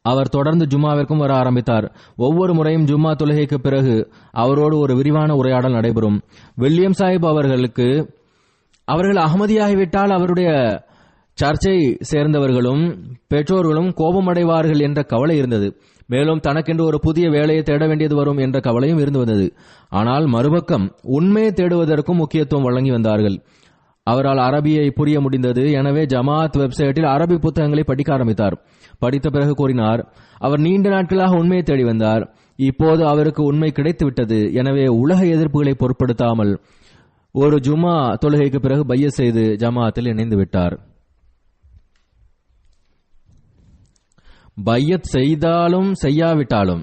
அவர் தொடர்ந்து ஜும்மாவிற்கும் வர ஆரம்பித்தார். ஒவ்வொரு முறையும் ஜும்மா தொழுகைக்கு பிறகு அவரோடு ஒரு விரிவான உரையாடல் நடைபெறும். வில்லியம் சாஹிப் அவர்கள் அகமதியாகிவிட்டால் அவருடைய சர்ச்சை சேர்ந்தவர்களும் பெற்றோர்களும் கோபமடைவார்கள் என்ற கவலை இருந்தது. மேலும் தனக்கென்று ஒரு புதிய வேலையை தேட வேண்டியது வரும் என்ற கவலையும் இருந்து வந்தது. ஆனால் மறுபக்கம் உண்மையை தேடுவதற்கும் முக்கியத்துவம் வழங்கி வந்தார்கள். அவரால் அரபியை புரிய முடிந்தது. எனவே ஜமாத் வெப்சைட்டில் அரபி புத்தகங்களை படிக்க ஆரம்பித்தார். படித்த பிறகு கூறினார், அவர் நீண்ட நாட்களாக உண்மையை தேடி வந்தார். இப்போது அவருக்கு உண்மை கிடைத்துவிட்டது. எனவே உலக எதிர்ப்புகளை பொருட்படுத்தாமல் ஒரு ஜும்மா தொழுகைக்கு பிறகு பையத் செய்து ஜமாத்தில் இணைந்து விட்டார். பையத் செய்தாலும் செய்யாவிட்டாலும்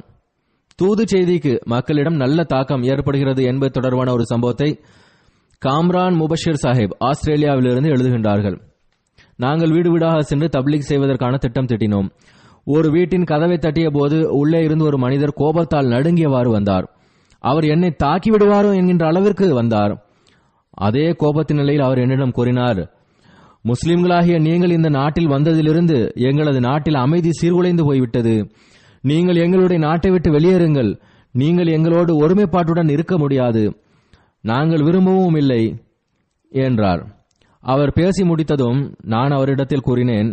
தூது செய்திக்கு மக்களிடம் நல்ல தாக்கம் ஏற்படுகிறது என்பது தொடர்பான ஒரு சம்பவத்தை காம்ரான் முபஷிர் சாஹிப் ஆஸ்திரேலியாவிலிருந்து எழுதுகின்றார்கள். நாங்கள் வீடு வீடாக சென்று தப்லீக் செய்வதற்கான திட்டம் தீட்டினோம். ஒரு வீட்டின் கதவை தட்டிய போது உள்ளே இருந்து ஒரு மனிதர் கோபத்தால் நடுங்கியவாறு வந்தார். அவர் என்னை தாக்கி விடுவாரோ என்கின்ற அளவிற்கு வந்தார். அதே கோபத்தின் நிலையில் அவர் என்னிடம் கூறினார், முஸ்லிம்களாகிய நீங்கள் இந்த நாட்டில் வந்ததிலிருந்து எங்களது நாட்டில் அமைதி சீர்குலைந்து போய்விட்டது. நீங்கள் எங்களுடைய நாட்டை விட்டு வெளியேறுங்கள். நீங்கள் எங்களோடு ஒருமைப்பாட்டுடன் இருக்க முடியாது. நாங்கள் விரும்பவும் இல்லை என்றார். அவர் பேசி முடித்ததும் நான் அவரிடத்தில் கூறினேன்,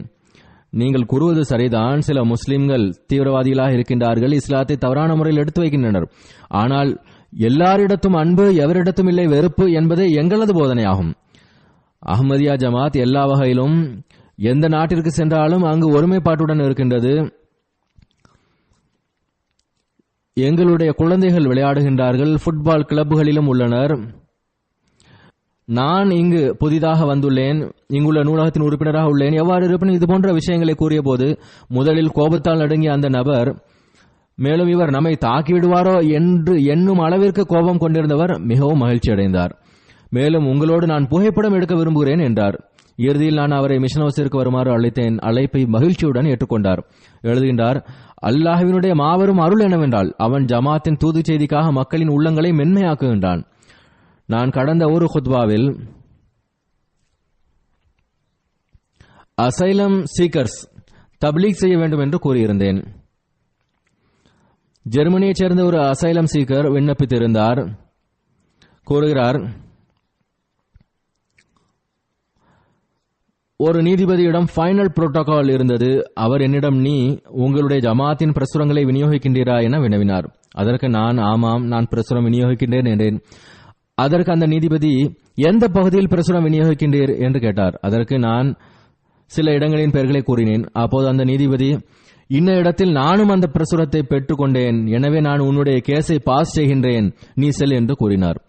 நீங்கள் கூறுவது சரிதான். சில முஸ்லிம்கள் தீவிரவாதிகளாக இருக்கின்றார்கள், இஸ்லாத்தை தவறான முறையில் எடுத்து வைக்கின்றனர். ஆனால் எல்லாரிடத்தும் அன்பு, எவரிடத்தும் இல்லை வெறுப்பு என்பதே எங்களது போதனையாகும். அஹ்மதியா ஜமாத் எல்லா வகையிலும் எந்த நாட்டிற்கு சென்றாலும் அங்கு ஒருமைப்பாட்டுடன் இருக்கின்றது. எங்களுடைய குழந்தைகள் விளையாடுகின்றார்கள், ஃபுட்பால் கிளப்புகளிலும் உள்ளனர். நான் இங்கு புதிதாக வந்துள்ளேன், இங்குள்ள நூலகத்தின் உறுப்பினராக உள்ளேன். எவ்வாறு இருப்பினும் இதுபோன்ற விஷயங்களை கூறிய போது முதலில் கோபத்தால் நடுங்கிய அந்த நபர், மேலும் இவர் நம்மை தாக்கிவிடுவாரோ என்று எண்ணும் அளவிற்கு கோபம் கொண்டிருந்தவர் மிகவும் மகிழ்ச்சி அடைந்தார். மேலும் உங்களோடு நான் புகைப்படம் எடுக்க விரும்புகிறேன் என்றார். இறுதியில் நான் அவரை மிஷன் ஹவுஸிற்கு வருமாறு அழைத்தேன். அழைப்பை மகிழ்ச்சியுடன் ஏற்றுக்கொண்டார். எழுதுகின்றார், அல்லாஹ்வினுடைய மாபெரும் அருள் என்னவென்றால் அவன் ஜமாத்தின் தூது செய்திக்காக மக்களின் உள்ளங்களை மென்மையாக்குகின்றான். நான் கடந்த ஒரு குத்பாவில் அசைலம் சீக்கர்ஸ் தப்லீக் செய்ய வேண்டும் என்று கூறியிருந்தேன். ஜெர்மனியைச் சேர்ந்த ஒரு அசைலம் சீக்கர் விண்ணப்பித்திருந்தார். கூறுகிறார், ஒரு நீதிபதியிடம் ஃபைனல் புரோட்டோகால் இருந்தது. அவர் என்னிடம், நீ உங்களுடைய ஜமாத்தின் பிரசுரங்களை விநியோகிக்கின்றீரா என வினவினார். அதற்கு நான், ஆமாம், நான் பிரசுரம் விநியோகிக்கின்றேன் என்றேன். அதற்கு அந்த நீதிபதி, எந்த பகுதியில் பிரசுரம் விநியோகிக்கின்றீர் என்று கேட்டார். அதற்கு நான் சில இடங்களின் பெயர்களை கூறினேன். அப்போது அந்த நீதிபதி, இன்ன இடத்தில் நானும் அந்த பிரசுரத்தை பெற்றுக்கொண்டேன், எனவே நான் உன்னுடைய கேஸை பாஸ் செய்கின்றேன், நீ செல் என்று கூறினார்.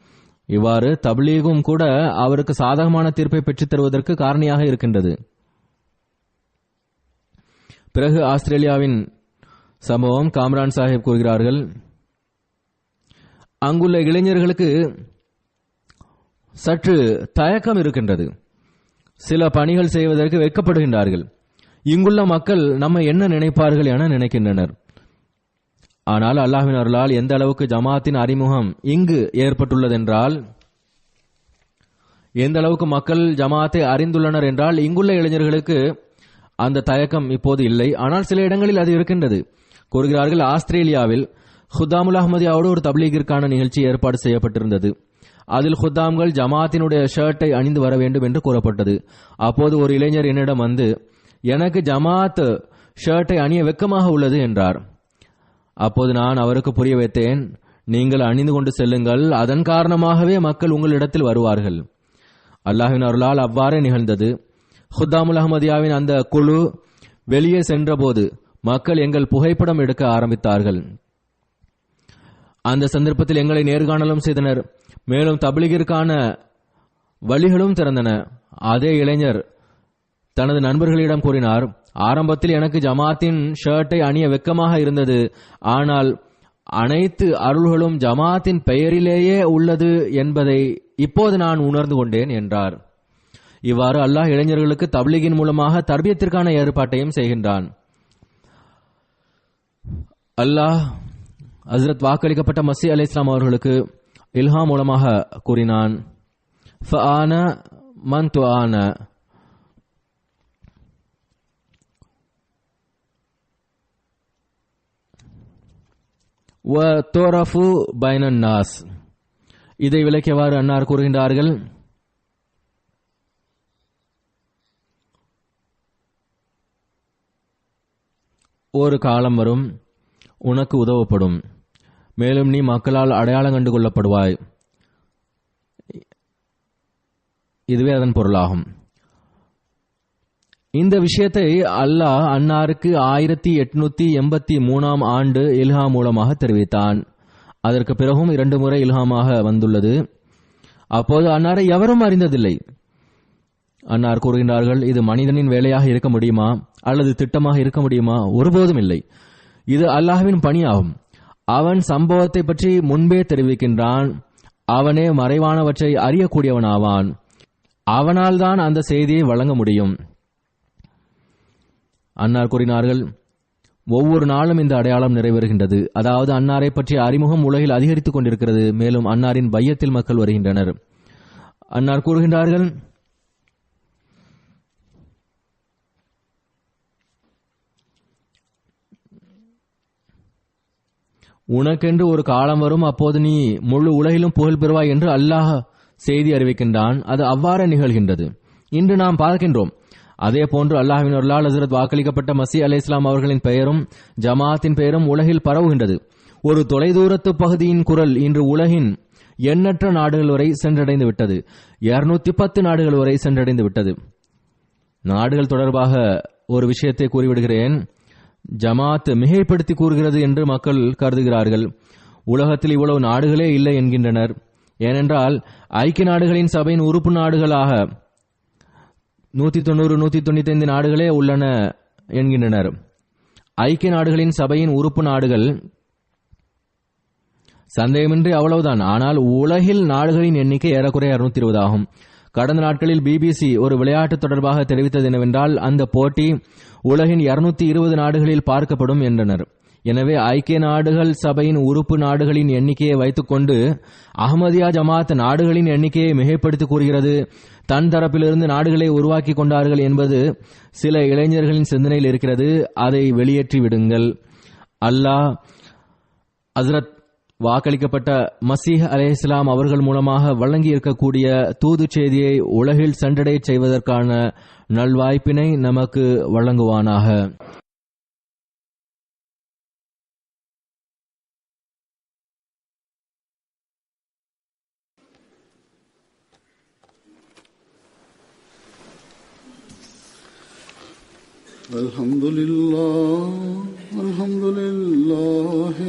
இவ்வாறு தப்லீகும் கூட அவருக்கு சாதகமான தீர்ப்பை பெற்றுத் தருவதற்கு காரணியாக இருக்கின்றது. பிறகு ஆஸ்திரேலியாவின் சம்பவம். காம்ரான் சாஹிப் கூறுகிறார்கள், அங்குள்ள இளைஞர்களுக்கு சற்று தயக்கம் இருக்கின்றது. சில பணிகள் செய்வதற்கு வெட்கப்படுகின்றார்கள். இங்குள்ள மக்கள் நம்ம என்ன நினைப்பார்கள் என நினைக்கின்றனர். ஆனால் அல்லாஹ்வின் அருளால் எந்த அளவுக்கு ஜமாத்தின் அறிமுகம் இங்கு ஏற்பட்டுள்ளதென்றால், எந்த அளவுக்கு மக்கள் ஜமாத்தை அறிந்துள்ளனர் என்றால், இங்குள்ள இளைஞர்களுக்கு அந்த தயக்கம் இப்போது இல்லை. ஆனால் சில இடங்களில் அது இருக்கின்றது. கூறுகிறார்கள், ஆஸ்திரேலியாவில் ஹுத்தாமுல் அஹ்மதியாவோடு ஒரு தப்லீகிற்கான நிகழ்ச்சி ஏற்பாடு செய்யப்பட்டிருந்தது. அதில் ஹுத்தாம்கள் ஜமாத்தினுடைய ஷர்ட்டை அணிந்து வர வேண்டும் என்று கூறப்பட்டது. அப்போது ஒரு இளைஞர் என்னிடம் வந்து, எனக்கு ஜமாத் ஷர்ட்டை அணிய வெட்கமாக உள்ளது என்றார். அப்போது நான் அவருக்கு புரிய வைத்தேன், நீங்கள் அணிந்து கொண்டு செல்லுங்கள், அதன் காரணமாகவே மக்கள் உங்களிடத்தில் வருவார்கள். அல்லாஹ்வின் அருளால் அவ்வாறே நிகழ்ந்தது. ஹுத்தாமுல் அஹ்மதியாவின் அந்த குழு வெளியே சென்றபோது மக்கள் எங்கள் புகைப்படம் எடுக்க ஆரம்பித்தார்கள். அந்த சந்தர்ப்பத்தில் எங்களை நேர்காணலும் செய்தனர். மேலும் தப்லீகிற்கான வழிகளும் திறந்தன. அதே இளைஞர் தனது நண்பர்களிடம் கூறினார், ஆரம்பத்தில் எனக்கு ஜமாத்தின் ஷர்ட்டை அணிய வெட்கமாக இருந்தது, ஆனால் அனைத்து அருள்களும் ஜமாத்தின் பெயரிலேயே உள்ளது என்பதை இப்போது நான் உணர்ந்து கொண்டேன் என்றார். இவ்வாறு அல்லாஹ் இளைஞர்களுக்கு தப்லீகின் மூலமாக தர்பியத்திற்கான ஏற்பாட்டையும் செய்கின்றான். அல்லாஹ் ஹஸ்ரத் வாக்களிக்கப்பட்ட மஸீஹ் அலைஹிஸ்ஸலாம் அவர்களுக்கு இல்ஹாம் மூலமாக கூறினான், ஃபஆன மன் துஆன, வ துரஃபு பைனன் நாஸ். இதை விளக்கியவாறு அன்னார் கூறுகின்றார்கள், ஒரு காலம் வரும், உனக்கு உதவப்படும், மேலும் நீ மக்களால் அடையாளம் கண்டு கொள்ளப்படுவாய். இதுவே அதன் பொருளாகும். இந்த விஷயத்தை அல்லாஹ் அன்னாருக்கு 1883 ஆண்டு இல்ஹா மூலமாக தெரிவித்தான். அதற்கு பிறகும் 2 முறை இல்ஹாமாக வந்துள்ளது. அப்போது அன்னாரை எவரும் அறிந்ததில்லை. அன்னார் கூறுகின்றார்கள், இது மனிதனின் வேலையாக இருக்க முடியுமா அல்லது திட்டமாக இருக்க முடியுமா? ஒருபோதும் இல்லை. இது அல்லாஹ்வின் பணியாகும். அவன் சம்பவத்தை பற்றி முன்பே தெரிவிக்கின்றான். அவனே மறைவானவற்றை அறியக்கூடியவனாவான். அவனால் தான் அந்த செய்தியை வழங்க முடியும். அன்னார் கூறினார்கள், ஒவ்வொரு நாளும் இந்த அடையாளம் நிறைவேறுகின்றது. அதாவது அன்னாரை பற்றிய அறிமுகம் உலகில் அதிகரித்துக் கொண்டிருக்கிறது. மேலும் அன்னாரின் பையத்தில் மக்கள் வருகின்றனர். அன்னார் கூறுகின்றார்கள், உனக்கென்று ஒரு காலம் வரும், அப்போது நீ முழு உலகிலும் புகழ் பெறுவாய் என்று அல்லாஹ் செய்தி அறிவிக்கின்றான். அது அவ்வாறு நிகழ்கின்றது. இன்று நாம் பார்க்கின்றோம். அதே போன்று அல்லாஹ்வின் அருளால் ஹஸ்ரத் வாக்களிக்கப்பட்ட மஸீஹ் அலைஹிஸ்ஸலாம் அவர்களின் பெயரும் ஜமாத்தின் பெயரும் உலகில் பரவுகின்றது. ஒரு தொலைதூரத்து பகுதியின் குரல் இன்று உலகின் எண்ணற்ற நாடுகள் வரை சென்றடைந்து விட்டது. 210 நாடுகள் வரை சென்றடைந்து விட்டது. நாடுகள் தொடர்பாக ஒரு விஷயத்தை கூறிவிடுகிறேன். ஜமாத் மிகைப்படுத்தி கூறுகிறது என்று மக்கள் கருதுகிறார்கள். உலகத்தில் இவ்வளவு நாடுகளே இல்லை என்கின்றனர். ஏனென்றால் ஐக்கிய நாடுகளின் சபையின் உறுப்பு நாடுகளாக 190-195 நாடுகளே உள்ளன என்கின்றனர். ஐக்கிய நாடுகளின் சபையின் உறுப்பு நாடுகள் சந்தேகமின்றி அவ்வளவுதான். ஆனால் உலகில் நாடுகளின் எண்ணிக்கை ஏறக்குறைய 220 ஆகும். கடந்த நாட்களில் பிபிசி ஒரு விளையாட்டு தொடர்பாக தெரிவித்தது என்னவென்றால் அந்த போட்டி உலகின் 220 நாடுகளில் பார்க்கப்படும் என்றனர். எனவே ஐக்கிய நாடுகள் சபையின் உறுப்பு நாடுகளின் எண்ணிக்கையை வைத்துக்கொண்டு அஹ்மதியா ஜமாத் நாடுகளின் எண்ணிக்கையை மிகைப்படுத்தி கூறுகிறது. தன் தரப்பிலிருந்து நாடுகளை உருவாக்கி கொண்டார்கள் என்பது சில இளைஞர்களின் சிந்தனையில் இருக்கிறது. அதை வெளியேற்றி விடுங்கள். அல்லாஹ் ஹஸ்ரத் வாக்களிக்கப்பட்ட மசீஹ் அலைஹிஸ்ஸலாம் அவர்கள் மூலமாக வழங்கி இருக்கக்கூடிய தூது செய்தியை உலகில் சென்றடைய செய்வதற்கான நல்வாய்ப்பினை நமக்கு வழங்குவானாக. Alhamdulillah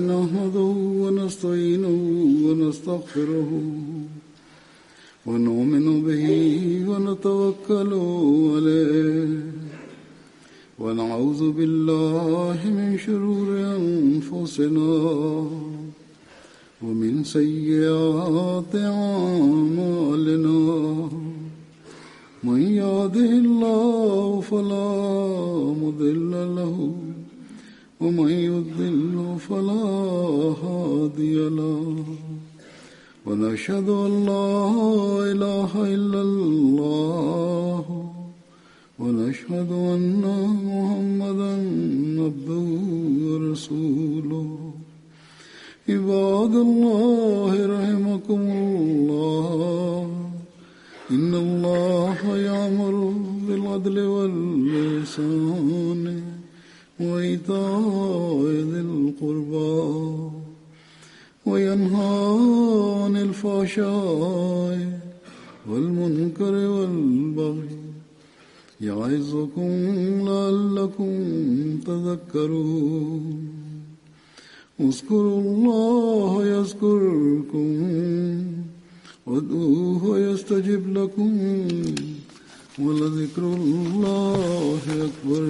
nahmaduhu wa nasta'inuhu wa nastaghfiruhu wa nu'minu bihi wa natawakkalu alayhi wa na'udhu billahi min shururi anfusina wa min sayyiati a'malina. من يهده الله فلا مضل له ومن يضلل فلا هادي له ونشهد أن لا إله إلا الله ونشهد أن محمدا عبده ورسوله. عباد الله رحمكم الله إن الله يأمر بالعدل والإحسان وإيتاء ذي القربى وينهى عن الفحشاء والمنكر والبغي يعظكم لعلكم تذكرون. اذكروا الله يذكركم وادعوه يستجب لكم ولذكر الله أكبر.